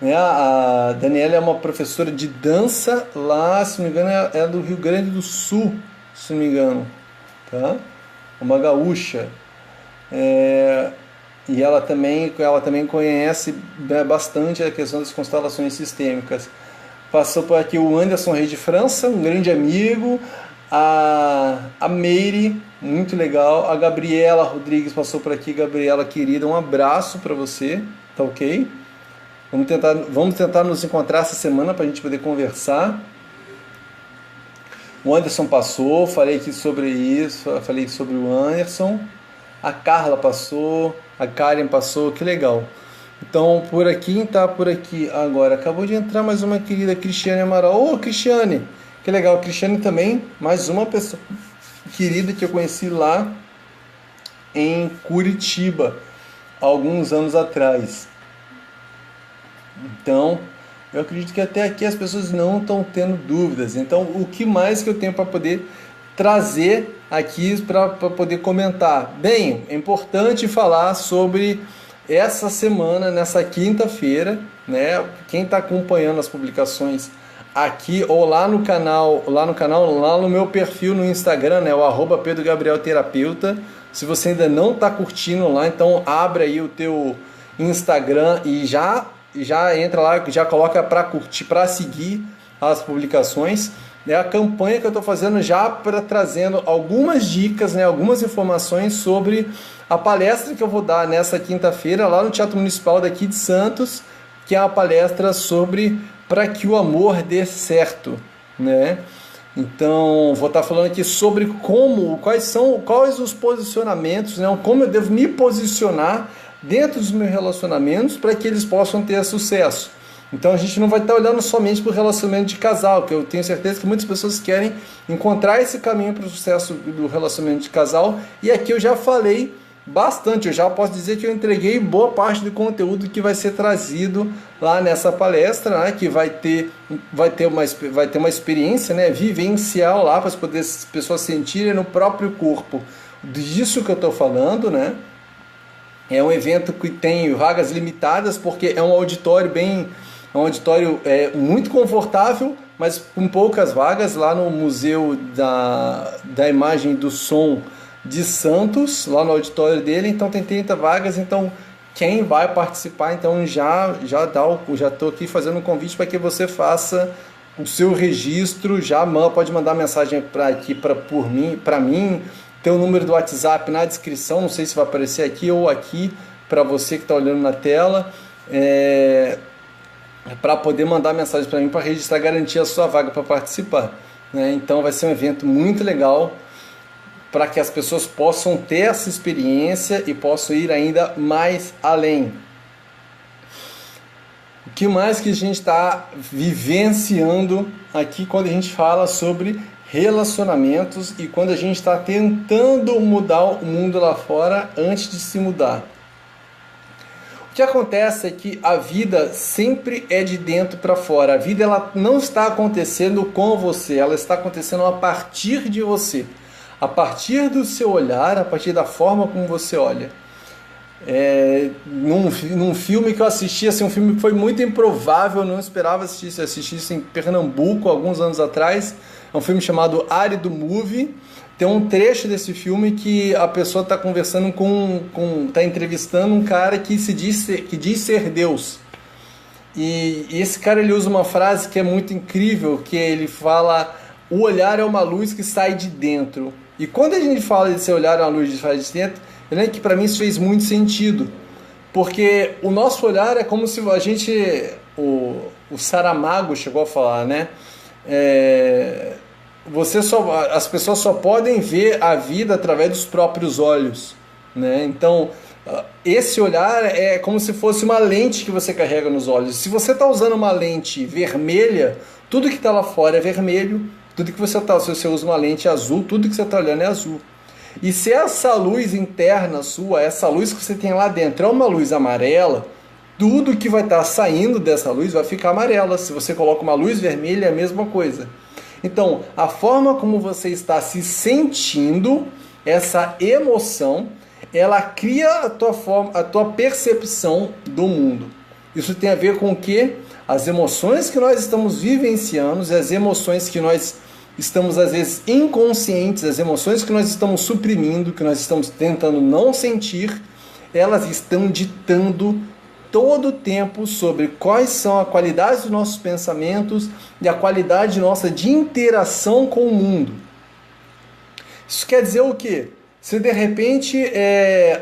A Daniela é uma professora de dança lá, se não me engano, é do Rio Grande do Sul, se não me engano. Tá? Uma gaúcha. E ela também conhece bastante a questão das constelações sistêmicas. Passou por aqui o Anderson Reis de França, um grande amigo. A Meire, muito legal. A Gabriela Rodrigues passou por aqui. Gabriela, querida, um abraço para você, tá ok? Vamos tentar nos encontrar essa semana para a gente poder conversar. O Anderson passou, falei aqui sobre isso, falei sobre o Anderson. A Carla passou, a Karen passou, que legal. Então, por aqui, está por aqui agora. Acabou de entrar mais uma querida Cristiane Amaral. Ô, Cristiane, que legal. Cristiane também, mais uma pessoa querida que eu conheci lá em Curitiba, há alguns anos atrás. Então, eu acredito que até aqui as pessoas não estão tendo dúvidas. Então, o que mais que eu tenho para poder trazer aqui para poder comentar? Bem, é importante falar sobre essa semana, nessa quinta-feira, né? Quem está acompanhando as publicações aqui ou lá no canal, lá no meu perfil no Instagram, né? O @PedroGabrielTerapeuta. Se você ainda não está curtindo lá, então abre aí o teu Instagram e já entra lá, já coloca para curtir, para seguir as publicações. É a campanha que eu estou fazendo já para trazendo algumas dicas, né, algumas informações sobre a palestra que eu vou dar nessa quinta-feira lá no Teatro Municipal daqui de Santos, que é uma palestra sobre para que o amor dê certo, né? Então, vou estar falando aqui sobre quais os posicionamentos, né, como eu devo me posicionar dentro dos meus relacionamentos para que eles possam ter sucesso. Então a gente não vai estar olhando somente para o relacionamento de casal, que eu tenho certeza que muitas pessoas querem encontrar esse caminho para o sucesso do relacionamento de casal. E aqui eu já falei bastante, eu já posso dizer que eu entreguei boa parte do conteúdo que vai ser trazido lá nessa palestra, né, que vai ter uma experiência, né, vivencial lá para as pessoas sentirem no próprio corpo disso que eu estou falando, né? É um evento que tem vagas limitadas porque é um auditório muito confortável, mas com poucas vagas lá no Museu da Imagem e do Som de Santos, lá no auditório dele. Então tem 30 vagas, então quem vai participar, então já estou aqui fazendo um convite para que você faça o seu registro, pode mandar mensagem para mim, tem o número do WhatsApp na descrição, não sei se vai aparecer aqui ou aqui para você que está olhando na tela, para poder mandar mensagem para mim para registrar, garantir a sua vaga para participar, né? Então vai ser um evento muito legal para que as pessoas possam ter essa experiência e possam ir ainda mais além. O que mais que a gente está vivenciando aqui quando a gente fala sobre relacionamentos e quando a gente está tentando mudar o mundo lá fora antes de se mudar? O que acontece é que a vida sempre é de dentro para fora. A vida ela não está acontecendo com você, ela está acontecendo a partir de você. A partir do seu olhar, a partir da forma como você olha. Num filme que eu assisti, assim, um filme que foi muito improvável, eu não esperava assistir isso em Pernambuco, alguns anos atrás. É um filme chamado Árido Movie. Tem um trecho desse filme que a pessoa está conversando está entrevistando um cara que diz ser Deus. E esse cara ele usa uma frase que é muito incrível, que ele fala: o olhar é uma luz que sai de dentro. E quando a gente fala desse olhar é uma luz que sai de dentro, que para mim isso fez muito sentido. Porque o nosso olhar é como se a gente... O Saramago chegou a falar, né? As pessoas só podem ver a vida através dos próprios olhos, né? Então, esse olhar é como se fosse uma lente que você carrega nos olhos. Se você está usando uma lente vermelha, tudo que está lá fora é vermelho. Tudo que se você usa uma lente azul, tudo que você está olhando é azul. E se essa luz interna sua, essa luz que você tem lá dentro é uma luz amarela, tudo que vai estar saindo dessa luz vai ficar amarela. Se você coloca uma luz vermelha, é a mesma coisa. Então, a forma como você está se sentindo, essa emoção, ela cria a tua percepção do mundo. Isso tem a ver com o quê? As emoções que nós estamos vivenciando, as emoções que nós estamos às vezes inconscientes, as emoções que nós estamos suprimindo, que nós estamos tentando não sentir, elas estão ditando todo o tempo sobre quais são a qualidade dos nossos pensamentos e a qualidade nossa de interação com o mundo. Isso quer dizer o quê? Se de repente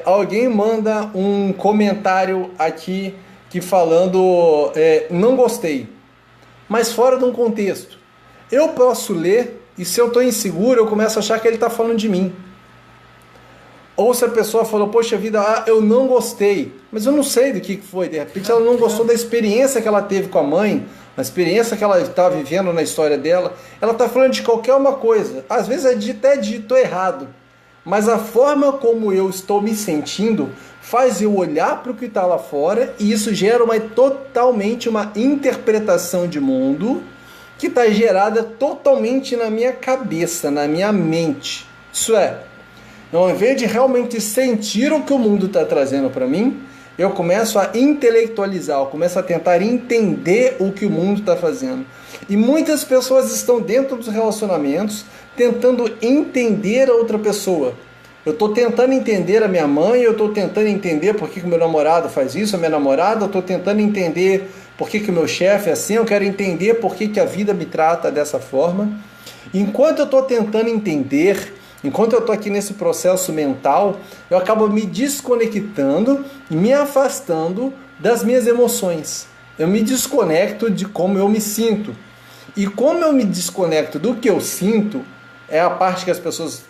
alguém manda um comentário aqui que falando não gostei, mas fora de um contexto, eu posso ler e se eu estou inseguro eu começo a achar que ele está falando de mim. Ou se a pessoa falou, poxa vida, eu não gostei, mas eu não sei do que foi, de repente ela não gostou da experiência que ela teve com a mãe, a experiência que ela está vivendo na história dela, ela está falando de qualquer uma coisa, às vezes é até dito errado, mas a forma como eu estou me sentindo faz eu olhar para o que está lá fora e isso gera totalmente uma interpretação de mundo que está gerada totalmente na minha cabeça, na minha mente. Isso é, ao invés de realmente sentir o que o mundo está trazendo para mim, eu começo a intelectualizar, eu começo a tentar entender o que o mundo está fazendo. E muitas pessoas estão dentro dos relacionamentos tentando entender a outra pessoa. Eu estou tentando entender a minha mãe, eu estou tentando entender por que o meu namorado faz isso, a minha namorada, eu estou tentando entender por que o meu chefe é assim, eu quero entender por que a vida me trata dessa forma. Enquanto eu estou tentando entender, enquanto eu estou aqui nesse processo mental, eu acabo me desconectando e me afastando das minhas emoções. Eu me desconecto de como eu me sinto. E como eu me desconecto do que eu sinto, é a parte que as pessoas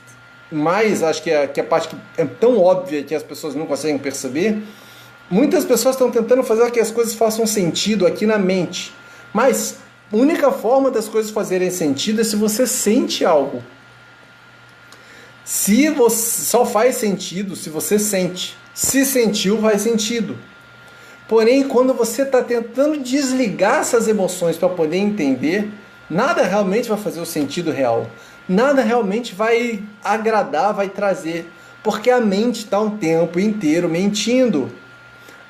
mais, acho que é a parte que é tão óbvia que as pessoas não conseguem perceber, Muitas pessoas estão tentando fazer com que as coisas façam sentido aqui na mente, mas a única forma das coisas fazerem sentido é se você sente algo. Se você, só faz sentido se você sente. Se sentiu, faz sentido. Porém, quando você está tentando desligar essas emoções para poder entender, nada realmente vai fazer o sentido real. Nada realmente vai agradar, vai trazer. Porque a mente está o tempo inteiro mentindo.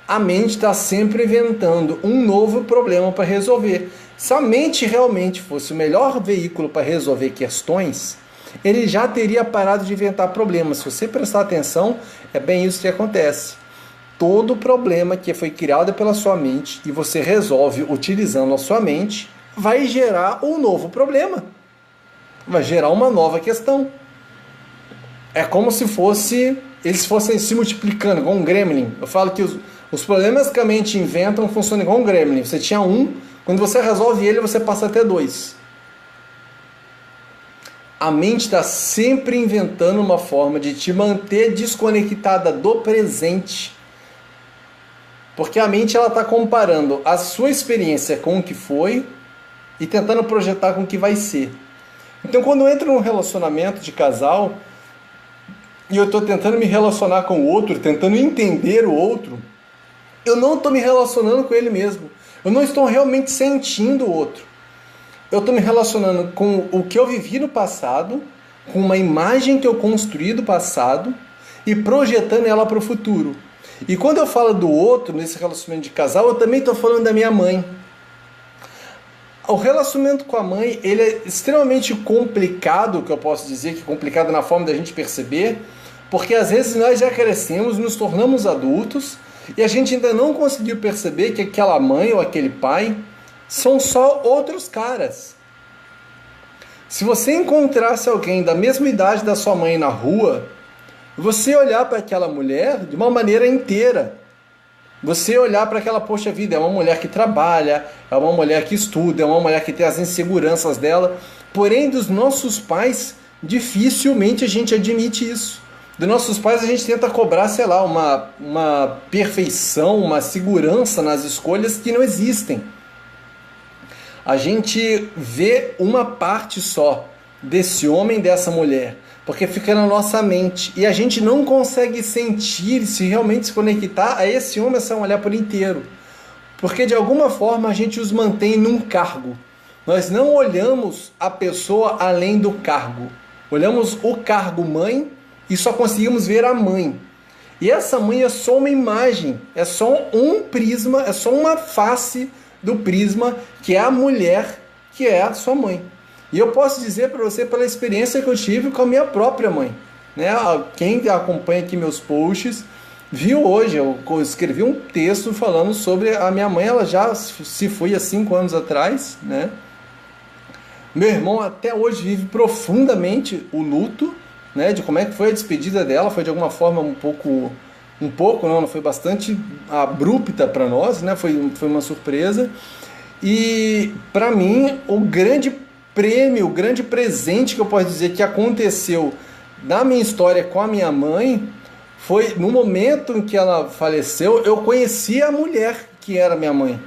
A mente está sempre inventando um novo problema para resolver. Se a mente realmente fosse o melhor veículo para resolver questões, ele já teria parado de inventar problemas. Se você prestar atenção, é bem isso que acontece. Todo problema que foi criado pela sua mente e você resolve utilizando a sua mente, vai gerar um novo problema. Vai gerar uma nova questão. É como se eles fossem se multiplicando, igual um gremlin. Eu falo que os problemas que a mente inventa funcionam igual um gremlin. Você tinha um, quando você resolve ele, você passa até 2. A mente está sempre inventando uma forma de te manter desconectada do presente. Porque a mente está comparando a sua experiência com o que foi e tentando projetar com o que vai ser. Então, quando eu entro num relacionamento de casal e eu estou tentando me relacionar com o outro, tentando entender o outro, eu não estou me relacionando com ele mesmo. Eu não estou realmente sentindo o outro. Eu estou me relacionando com o que eu vivi no passado, com uma imagem que eu construí do passado e projetando ela para o futuro. E quando eu falo do outro, nesse relacionamento de casal, eu também estou falando da minha mãe. O relacionamento com a mãe, ele é extremamente complicado, que eu posso dizer que é complicado na forma da gente perceber, porque às vezes nós já crescemos, nos tornamos adultos, e a gente ainda não conseguiu perceber que aquela mãe ou aquele pai são só outros caras. Se você encontrasse alguém da mesma idade da sua mãe na rua, você olhar para aquela mulher de uma maneira inteira. Você olhar para aquela, poxa vida, é uma mulher que trabalha, é uma mulher que estuda, é uma mulher que tem as inseguranças dela. Porém, dos nossos pais, dificilmente a gente admite isso. Dos nossos pais a gente tenta cobrar, sei lá, uma perfeição, uma segurança nas escolhas que não existem. A gente vê uma parte só desse homem, dessa mulher, porque fica na nossa mente. E a gente não consegue sentir, se realmente se conectar a esse homem, essa mulher por inteiro. Porque de alguma forma a gente os mantém num cargo. Nós não olhamos a pessoa além do cargo. Olhamos o cargo mãe e só conseguimos ver a mãe. E essa mãe é só uma imagem, é só um prisma, é só uma face do prisma que é a mulher, que é a sua mãe. E eu posso dizer para você pela experiência que eu tive com a minha própria mãe. Né? Quem acompanha aqui meus posts viu hoje, eu escrevi um texto falando sobre a minha mãe, ela já se foi há 5 anos atrás. Né? Meu irmão até hoje vive profundamente o luto, né, de como é que foi a despedida dela. Foi de alguma forma não foi bastante abrupta para nós, né? Foi uma surpresa. E para mim o grande prêmio, o grande presente que eu posso dizer que aconteceu na minha história com a minha mãe foi no momento em que ela faleceu. Eu conheci a mulher que era minha mãe.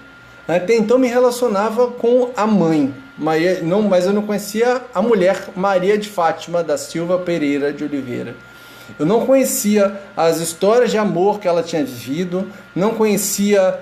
Até então me relacionava com a mãe, mas eu não conhecia a mulher Maria de Fátima da Silva Pereira de Oliveira. Eu não conhecia as histórias de amor que ela tinha vivido, não conhecia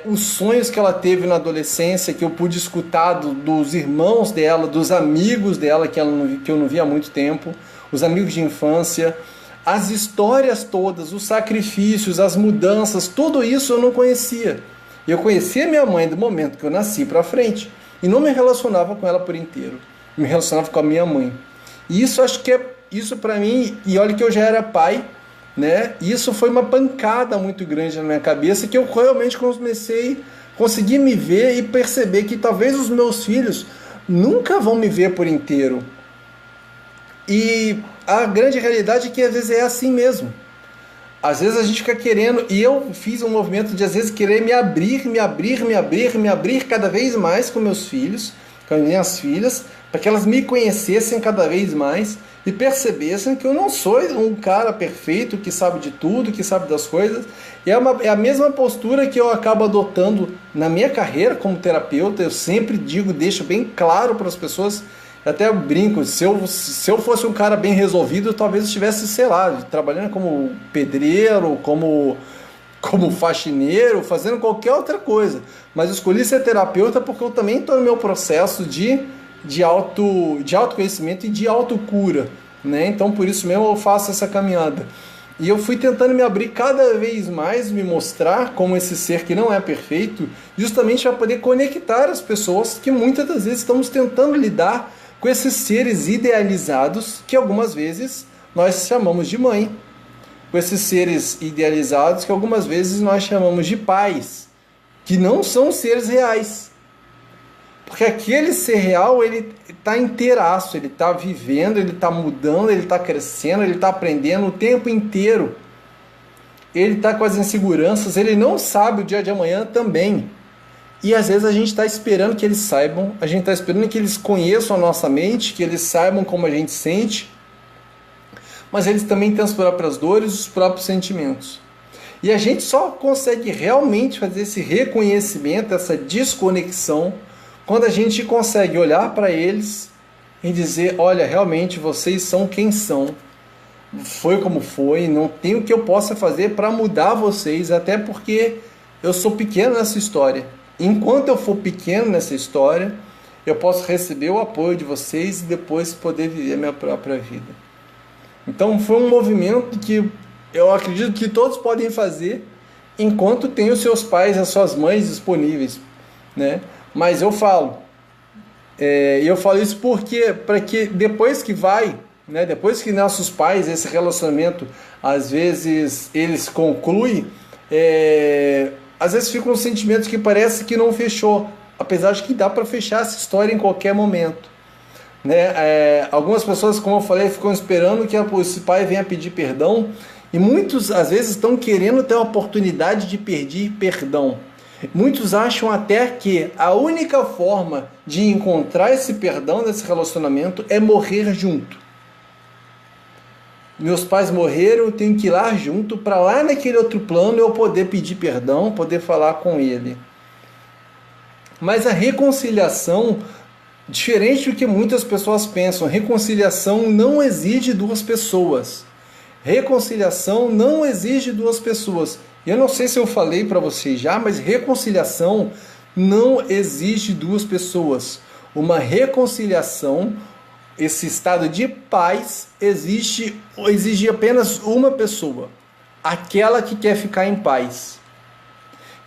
os sonhos que ela teve na adolescência, que eu pude escutar dos irmãos dela, dos amigos dela, que eu não via há muito tempo, os amigos de infância, as histórias todas, os sacrifícios, as mudanças, tudo isso eu não conhecia. Eu conhecia minha mãe do momento que eu nasci para frente e não me relacionava com ela por inteiro, me relacionava com a minha mãe. E isso acho que isso para mim, e olha que eu já era pai, né? Isso foi uma pancada muito grande na minha cabeça, que eu realmente consegui me ver e perceber que talvez os meus filhos nunca vão me ver por inteiro. E a grande realidade é que às vezes é assim mesmo. Às vezes a gente fica querendo, e eu fiz um movimento de às vezes querer me abrir cada vez mais com meus filhos, com as minhas filhas, para que elas me conhecessem cada vez mais e percebessem que eu não sou um cara perfeito, que sabe de tudo, que sabe das coisas. É a mesma postura que eu acabo adotando na minha carreira como terapeuta. Eu sempre digo, deixo bem claro para as pessoas, até eu brinco, se eu fosse um cara bem resolvido, talvez eu estivesse, sei lá, trabalhando como pedreiro, como faxineiro, fazendo qualquer outra coisa. Mas eu escolhi ser terapeuta porque eu também estou no meu processo de autoconhecimento e de autocura, né? Então por isso mesmo eu faço essa caminhada. E eu fui tentando me abrir cada vez mais, me mostrar como esse ser que não é perfeito, justamente para poder conectar as pessoas que muitas das vezes estamos tentando lidar com esses seres idealizados que algumas vezes nós chamamos de mãe, com esses seres idealizados que algumas vezes nós chamamos de pais, que não são seres reais. Porque aquele ser real, ele está inteiraço, ele está vivendo, ele está mudando, ele está crescendo, ele está aprendendo o tempo inteiro. Ele está com as inseguranças, ele não sabe o dia de amanhã também. E às vezes a gente está esperando que eles saibam, a gente está esperando que eles conheçam a nossa mente, que eles saibam como a gente sente, mas eles também têm as próprias dores, os próprios sentimentos. E a gente só consegue realmente fazer esse reconhecimento, essa desconexão, quando a gente consegue olhar para eles e dizer, olha, realmente vocês são quem são, foi como foi, não tem o que eu possa fazer para mudar vocês, até porque eu sou pequeno nessa história. Enquanto eu for pequeno nessa história, eu posso receber o apoio de vocês e depois poder viver a minha própria vida. Então foi um movimento que eu acredito que todos podem fazer enquanto tem os seus pais, as suas mães disponíveis, né? Mas eu falo isso porque para que depois que vai, né, depois que nossos pais, esse relacionamento, às vezes eles concluem, às vezes ficam um sentimento que parece que não fechou, apesar de que dá para fechar essa história em qualquer momento, né? Algumas pessoas, como eu falei, ficam esperando que esse pai venha pedir perdão, e muitos às vezes estão querendo ter a oportunidade de pedir perdão. Muitos acham até que a única forma de encontrar esse perdão nesse relacionamento é morrer junto. Meus pais morreram, eu tenho que ir lá junto, para lá naquele outro plano eu poder pedir perdão, poder falar com ele. Mas a reconciliação, diferente do que muitas pessoas pensam, reconciliação não exige duas pessoas. Reconciliação não exige duas pessoas. Eu não sei se eu falei para vocês já, mas reconciliação não exige duas pessoas. Uma reconciliação, esse estado de paz, exige apenas uma pessoa, aquela que quer ficar em paz.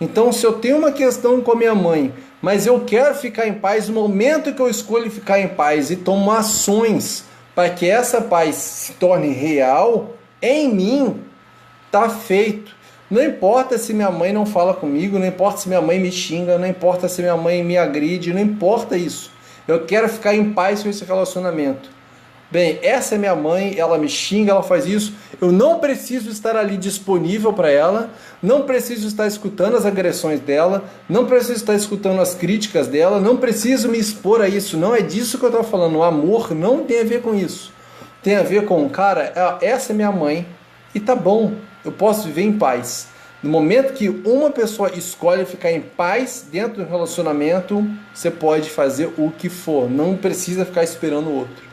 Então, se eu tenho uma questão com a minha mãe, mas eu quero ficar em paz, no momento que eu escolho ficar em paz e tomo ações para que essa paz se torne real, em mim, está feito. Não importa se minha mãe não fala comigo, não importa se minha mãe me xinga, não importa se minha mãe me agride, não importa isso. Eu quero ficar em paz com esse relacionamento. Bem, essa é minha mãe, ela me xinga, ela faz isso. Eu não preciso estar ali disponível para ela, não preciso estar escutando as agressões dela, não preciso estar escutando as críticas dela, não preciso me expor a isso. Não é disso que eu estou falando. O amor não tem a ver com isso. Tem a ver com, cara, essa é minha mãe e tá bom. Eu posso viver em paz. No momento que uma pessoa escolhe ficar em paz dentro do relacionamento, você pode fazer o que for. Não precisa ficar esperando o outro.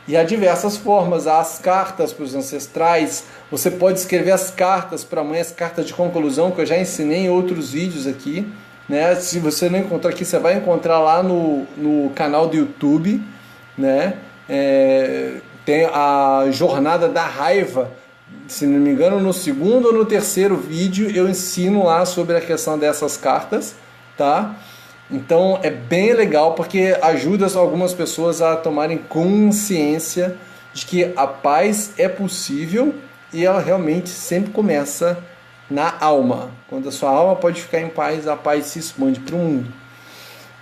E há diversas formas. Há as cartas para os ancestrais. Você pode escrever as cartas para a mãe, as cartas de conclusão, que eu já ensinei em outros vídeos aqui, né? Se você não encontrar aqui, você vai encontrar lá no canal do YouTube, né? Tem a Jornada da Raiva. Se não me engano, no segundo ou no terceiro vídeo eu ensino lá sobre a questão dessas cartas, tá? Então é bem legal porque ajuda algumas pessoas a tomarem consciência de que a paz é possível e ela realmente sempre começa na alma. Quando a sua alma pode ficar em paz, a paz se expande para o mundo.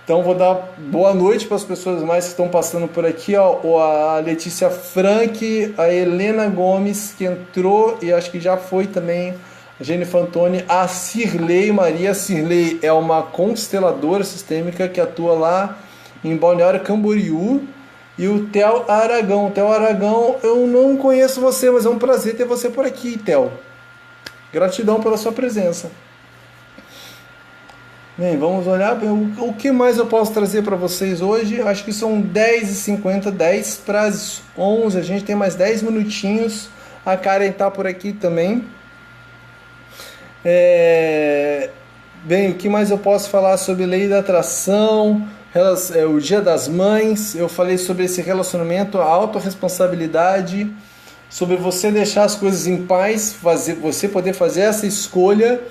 Então vou dar boa noite para as pessoas mais que estão passando por aqui, ó, a Letícia Frank, a Helena Gomes, que entrou e acho que já foi também, a Jennifer Antoni, a Cirlei Maria. Cirlei é uma consteladora sistêmica que atua lá em Balneário Camboriú, e o Theo Aragão. Theo Aragão, eu não conheço você, mas é um prazer ter você por aqui, Theo. Gratidão pela sua presença. Bem, vamos olhar o que mais eu posso trazer para vocês hoje. Acho que são 10h50, 10 para as 11. A gente tem mais 10 minutinhos. A Karen está por aqui também. Bem, o que mais eu posso falar sobre lei da atração, o Dia das Mães? Eu falei sobre esse relacionamento, a autorresponsabilidade, sobre você deixar as coisas em paz, você poder fazer essa escolha.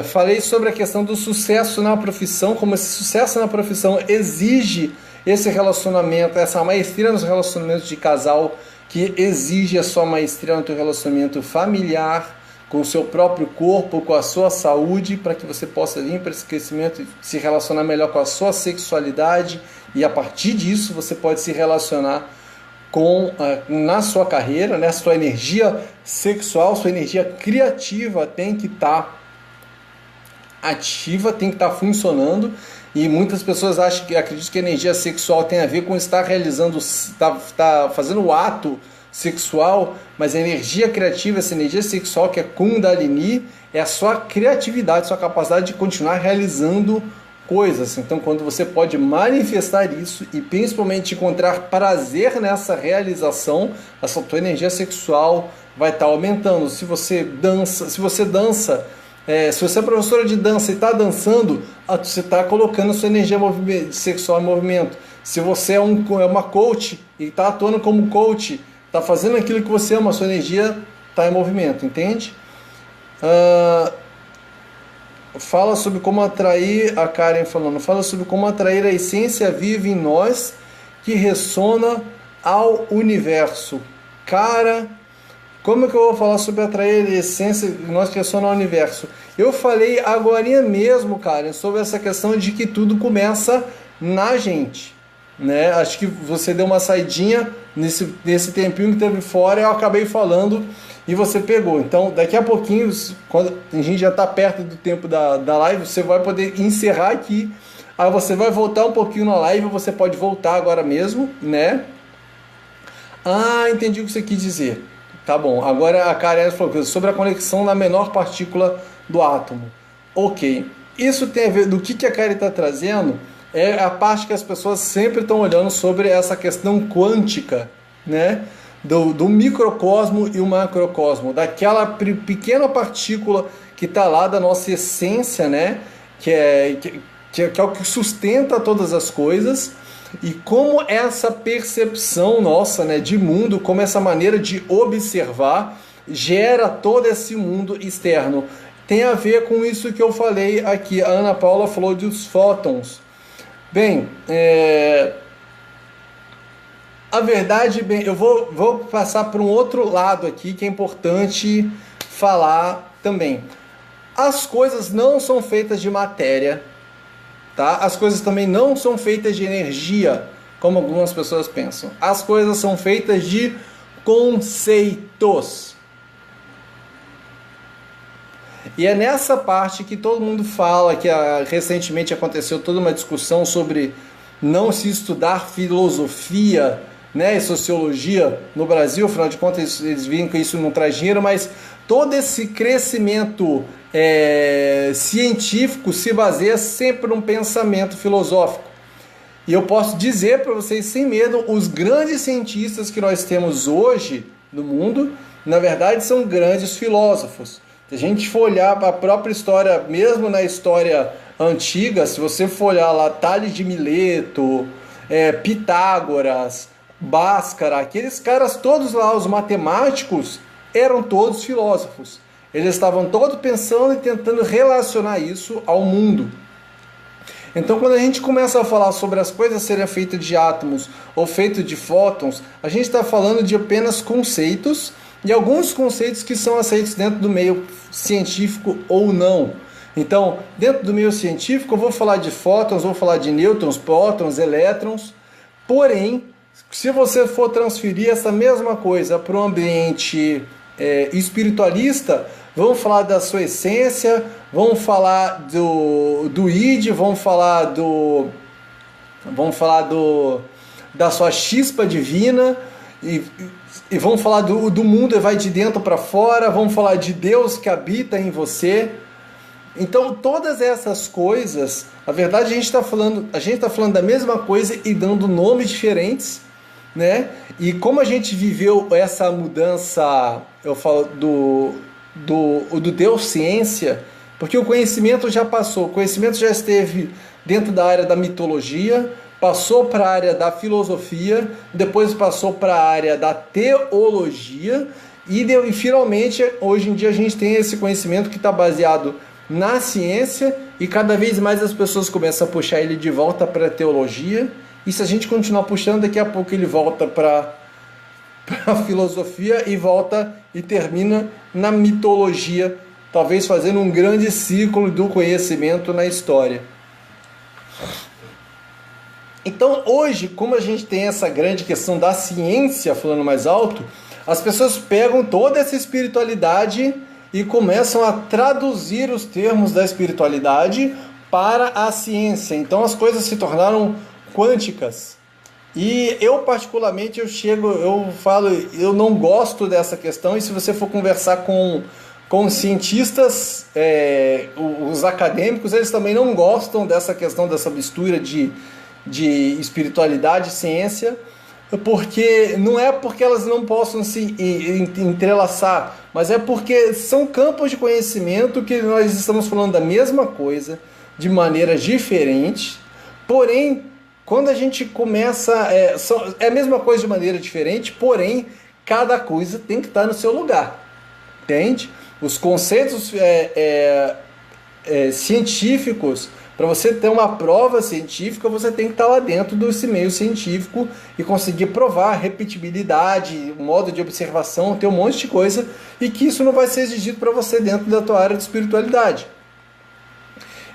Falei sobre a questão do sucesso na profissão, como esse sucesso na profissão exige esse relacionamento, essa maestria nos relacionamentos de casal, que exige a sua maestria no teu relacionamento familiar, com o seu próprio corpo, com a sua saúde, para que você possa vir para esse crescimento e se relacionar melhor com a sua sexualidade, e a partir disso você pode se relacionar na sua carreira, né? Sua energia sexual, sua energia criativa tem que estar ativa, tem que estar funcionando, e muitas pessoas acreditam que a energia sexual tem a ver com estar realizando, estar fazendo o ato sexual, mas a energia criativa, essa energia sexual que é Kundalini, é a sua criatividade, sua capacidade de continuar realizando coisas. Então, quando você pode manifestar isso e principalmente encontrar prazer nessa realização, essa tua energia sexual vai estar aumentando. Se você dança, se você é professora de dança e está dançando, você está colocando a sua energia sexual em movimento. Se você é uma coach e está atuando como coach, está fazendo aquilo que você ama, a sua energia está em movimento, entende? Fala sobre como atrair, a Karen falando, fala sobre como atrair a essência viva em nós que ressona ao universo. Cara, como é que eu vou falar sobre atrair a essência em nós que ressona ao universo? Eu falei agorinha mesmo, Karen, sobre essa questão de que tudo começa na gente, né? Acho que você deu uma saidinha nesse tempinho que teve fora, eu acabei falando e você pegou. Então, daqui a pouquinho, quando a gente já está perto do tempo da live, você vai poder encerrar aqui. Aí você vai voltar um pouquinho na live, você pode voltar agora mesmo, né? Entendi o que você quis dizer. Tá bom. Agora a Karen falou sobre a conexão na menor partícula do átomo. Ok. Isso tem a ver, do que a Karen está trazendo, é a parte que as pessoas sempre estão olhando sobre essa questão quântica, né? Do microcosmo e o macrocosmo, daquela pequena partícula que está lá da nossa essência, né? Que é o que sustenta todas as coisas, e como essa percepção nossa, né, de mundo, como essa maneira de observar gera todo esse mundo externo. Tem a ver com isso que eu falei aqui. A Ana Paula falou dos fótons. Bem, a verdade, eu vou passar para um outro lado aqui que é importante falar também. As coisas não são feitas de matéria, tá? As coisas também não são feitas de energia, como algumas pessoas pensam. As coisas são feitas de conceitos. E é nessa parte que todo mundo fala que recentemente aconteceu toda uma discussão sobre não se estudar filosofia, né, e sociologia no Brasil. Afinal de contas, eles viram que isso não traz dinheiro, mas todo esse crescimento científico se baseia sempre num pensamento filosófico. E eu posso dizer para vocês sem medo, os grandes cientistas que nós temos hoje no mundo, na verdade são grandes filósofos. Se a gente for olhar para a própria história, mesmo na história antiga, se você for olhar lá Tales de Mileto, Pitágoras, Bhaskara, aqueles caras todos lá, os matemáticos, eram todos filósofos. Eles estavam todos pensando e tentando relacionar isso ao mundo. Então, quando a gente começa a falar sobre as coisas serem feitas de átomos ou feitas de fótons, a gente está falando de apenas conceitos, e alguns conceitos que são aceitos dentro do meio científico ou não. Então, dentro do meio científico, eu vou falar de fótons, vou falar de nêutrons, prótons, elétrons. Porém, se você for transferir essa mesma coisa para o ambiente espiritualista, vamos falar da sua essência, vamos falar do id, vamos falar vamos falar da sua chispa divina, e vamos falar do mundo e vai de dentro para fora, vamos falar de Deus que habita em você. Então todas essas coisas, na verdade a gente está falando da mesma coisa e dando nomes diferentes, né? E como a gente viveu essa mudança, eu falo do Deus ciência, porque o conhecimento já passou, o conhecimento já esteve dentro da área da mitologia, passou para a área da filosofia, depois passou para a área da teologia e finalmente hoje em dia a gente tem esse conhecimento que está baseado na ciência e cada vez mais as pessoas começam a puxar ele de volta para a teologia, e se a gente continuar puxando, daqui a pouco ele volta para a filosofia e volta e termina na mitologia, talvez fazendo um grande ciclo do conhecimento na história. Então hoje, como a gente tem essa grande questão da ciência falando mais alto, as pessoas pegam toda essa espiritualidade e começam a traduzir os termos da espiritualidade para a ciência. Então as coisas se tornaram quânticas. E eu particularmente, eu falo, eu não gosto dessa questão, e se você for conversar com cientistas, os acadêmicos, eles também não gostam dessa questão, dessa mistura de espiritualidade e ciência, porque não é porque elas não possam se entrelaçar, mas é porque são campos de conhecimento que nós estamos falando da mesma coisa, de maneiras diferentes, porém, quando a gente começa, é a mesma coisa de maneira diferente, porém, cada coisa tem que estar no seu lugar, entende? Os conceitos científicos, para você ter uma prova científica, você tem que estar lá dentro desse meio científico e conseguir provar repetibilidade, modo de observação, ter um monte de coisa, e que isso não vai ser exigido para você dentro da tua área de espiritualidade.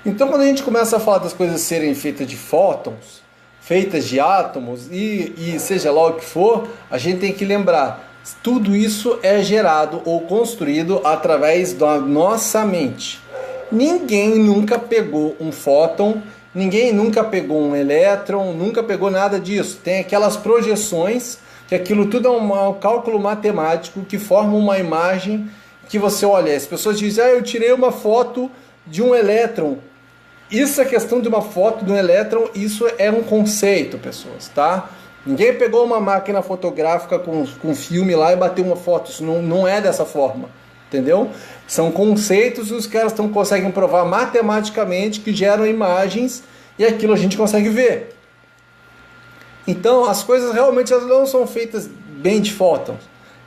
Então, quando a gente começa a falar das coisas serem feitas de fótons, feitas de átomos, e seja lá o que for, a gente tem que lembrar, tudo isso é gerado ou construído através da nossa mente. Ninguém nunca pegou um fóton, ninguém nunca pegou um elétron, nunca pegou nada disso. Tem aquelas projeções, que aquilo tudo é um cálculo matemático que forma uma imagem que você olha. As pessoas dizem, eu tirei uma foto de um elétron. Isso é questão de uma foto de um elétron, isso é um conceito, pessoas, tá? Ninguém pegou uma máquina fotográfica com filme lá e bateu uma foto, isso não é dessa forma, entendeu? São conceitos e os caras conseguem provar matematicamente que geram imagens e aquilo a gente consegue ver. Então as coisas realmente elas não são feitas bem de fótons,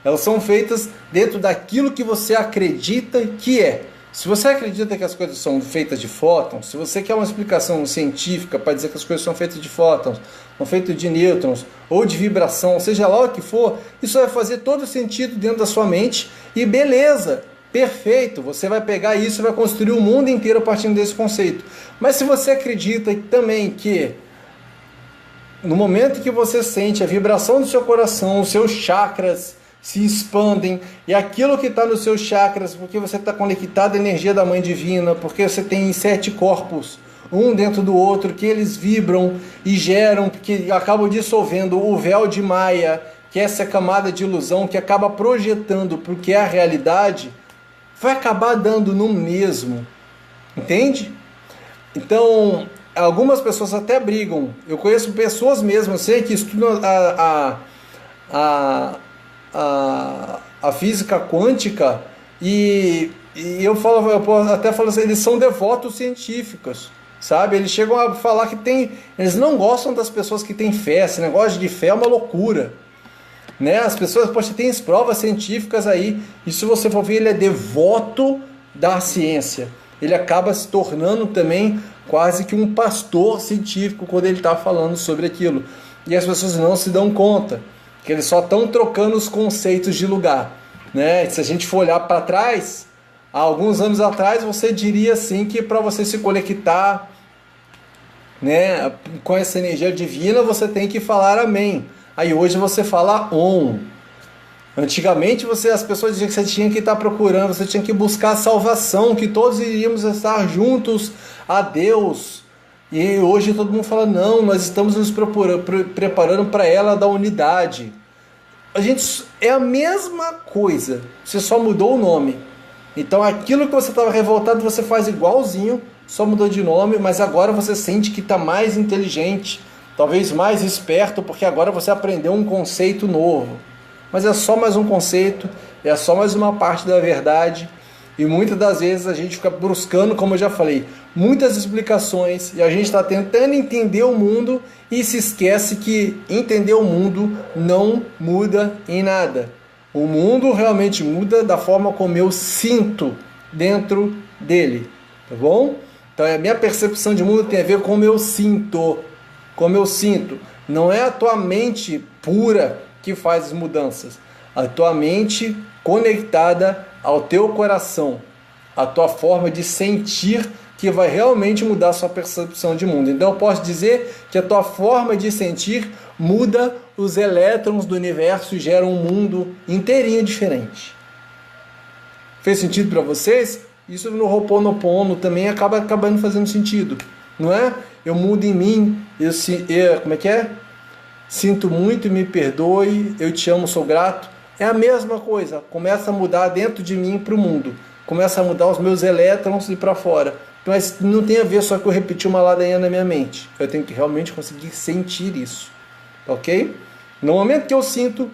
elas são feitas dentro daquilo que você acredita que é. Se você acredita que as coisas são feitas de fótons, se você quer uma explicação científica para dizer que as coisas são feitas de fótons, são feitas de nêutrons ou de vibração, seja lá o que for, isso vai fazer todo sentido dentro da sua mente e beleza, perfeito, você vai pegar isso e vai construir o mundo inteiro a partir desse conceito. Mas se você acredita também que no momento que você sente a vibração do seu coração, os seus chakras se expandem, e aquilo que está nos seus chakras, porque você está conectado à energia da Mãe Divina, porque você tem 7 corpos, um dentro do outro, que eles vibram e geram, que acabam dissolvendo o véu de Maia, que é essa camada de ilusão, que acaba projetando para o que é a realidade, vai acabar dando no mesmo, entende? Então, algumas pessoas até brigam, eu conheço pessoas mesmo, eu sei que estudam a física quântica e eu até falo assim, eles são devotos científicos, sabe? Eles chegam a falar que eles não gostam das pessoas que têm fé, esse negócio de fé é uma loucura, né? As pessoas, poxa, tem as provas científicas aí, e se você for ver, ele é devoto da ciência, ele acaba se tornando também quase que um pastor científico quando ele está falando sobre aquilo, e as pessoas não se dão conta que eles só estão trocando os conceitos de lugar, né? Se a gente for olhar para trás, há alguns anos atrás, você diria assim que para você se conectar, né, com essa energia divina, você tem que falar amém. Aí hoje você fala om. Antigamente as pessoas diziam que você tinha que estar procurando, você tinha que buscar a salvação, que todos iríamos estar juntos a Deus, E hoje todo mundo fala, não, nós estamos nos preparando para ela da unidade. A gente é a mesma coisa, você só mudou o nome. Então aquilo que você estava revoltado você faz igualzinho, só mudou de nome, mas agora você sente que está mais inteligente, talvez mais esperto, porque agora você aprendeu um conceito novo. Mas é só mais um conceito, é só mais uma parte da verdade. E muitas das vezes a gente fica buscando, como eu já falei, muitas explicações e a gente está tentando entender o mundo e se esquece que entender o mundo não muda em nada. O mundo realmente muda da forma como eu sinto dentro dele, tá bom? Então a minha percepção de mundo tem a ver com como eu sinto, como eu sinto. Não é a tua mente pura que faz as mudanças, a tua mente conectada ao teu coração, a tua forma de sentir que vai realmente mudar a sua percepção de mundo. Então eu posso dizer que a tua forma de sentir muda os elétrons do universo e gera um mundo inteirinho diferente. Fez sentido para vocês? Isso no Ho'oponopono também acabando fazendo sentido, não é? Eu mudo em mim, como é que é? Sinto muito e me perdoe, eu te amo, sou grato. É a mesma coisa, começa a mudar dentro de mim para o mundo, começa a mudar os meus elétrons e para fora. Mas não tem a ver só que eu repeti uma ladainha na minha mente, eu tenho que realmente conseguir sentir isso, ok? No momento que eu sinto,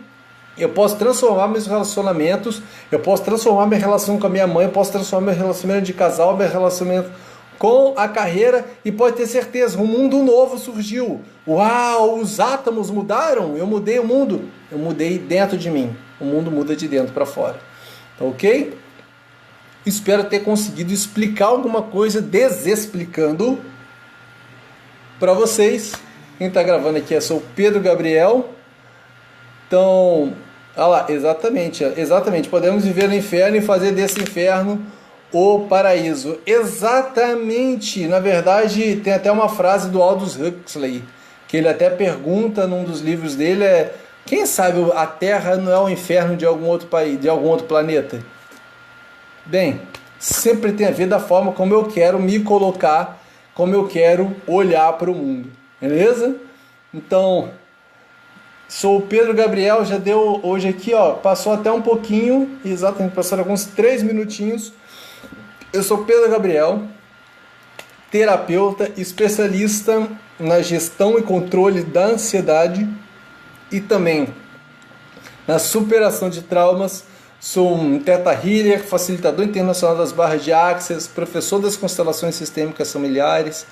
eu posso transformar meus relacionamentos, eu posso transformar minha relação com a minha mãe, eu posso transformar meu relacionamento de casal, meu relacionamento com a carreira, e pode ter certeza, um mundo novo surgiu. Uau, os átomos mudaram, eu mudei o mundo, eu mudei dentro de mim. O mundo muda de dentro para fora. Tá ok? Espero ter conseguido explicar alguma coisa, desexplicando para vocês. Quem está gravando aqui é o Pedro Gabriel. Então, olha lá, exatamente. Podemos viver no inferno e fazer desse inferno o paraíso. Exatamente. Na verdade, tem até uma frase do Aldous Huxley, que ele até pergunta num dos livros dele, quem sabe a Terra não é o inferno de algum outro país, de algum outro planeta? Bem, sempre tem a ver da forma como eu quero me colocar, como eu quero olhar para o mundo. Beleza? Então, sou o Pedro Gabriel, já deu hoje aqui, passou até um pouquinho, exatamente, passaram alguns 3 minutinhos. Eu sou Pedro Gabriel, terapeuta, especialista na gestão e controle da ansiedade e também na superação de traumas. Sou um Theta Healer, facilitador internacional das barras de Access, professor das constelações sistêmicas familiares,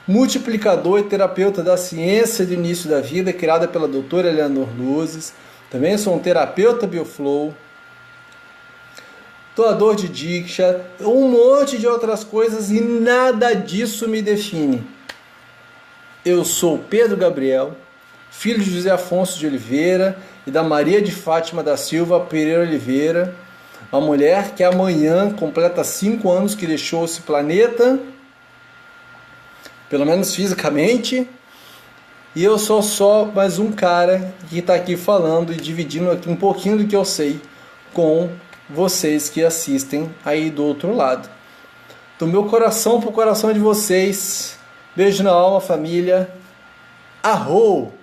multiplicador e terapeuta da ciência do início da vida, criada pela doutora Eleanor Luzes. Também sou um terapeuta Bioflow, doador de Diksha, um monte de outras coisas, e nada disso me define. Eu sou Pedro Gabriel, filho de José Afonso de Oliveira e da Maria de Fátima da Silva Pereira Oliveira, uma mulher que amanhã completa 5 anos que deixou esse planeta, pelo menos fisicamente, e eu sou só mais um cara que está aqui falando e dividindo aqui um pouquinho do que eu sei com vocês que assistem aí do outro lado. Do meu coração para o coração de vocês, beijo na alma, família. Arro!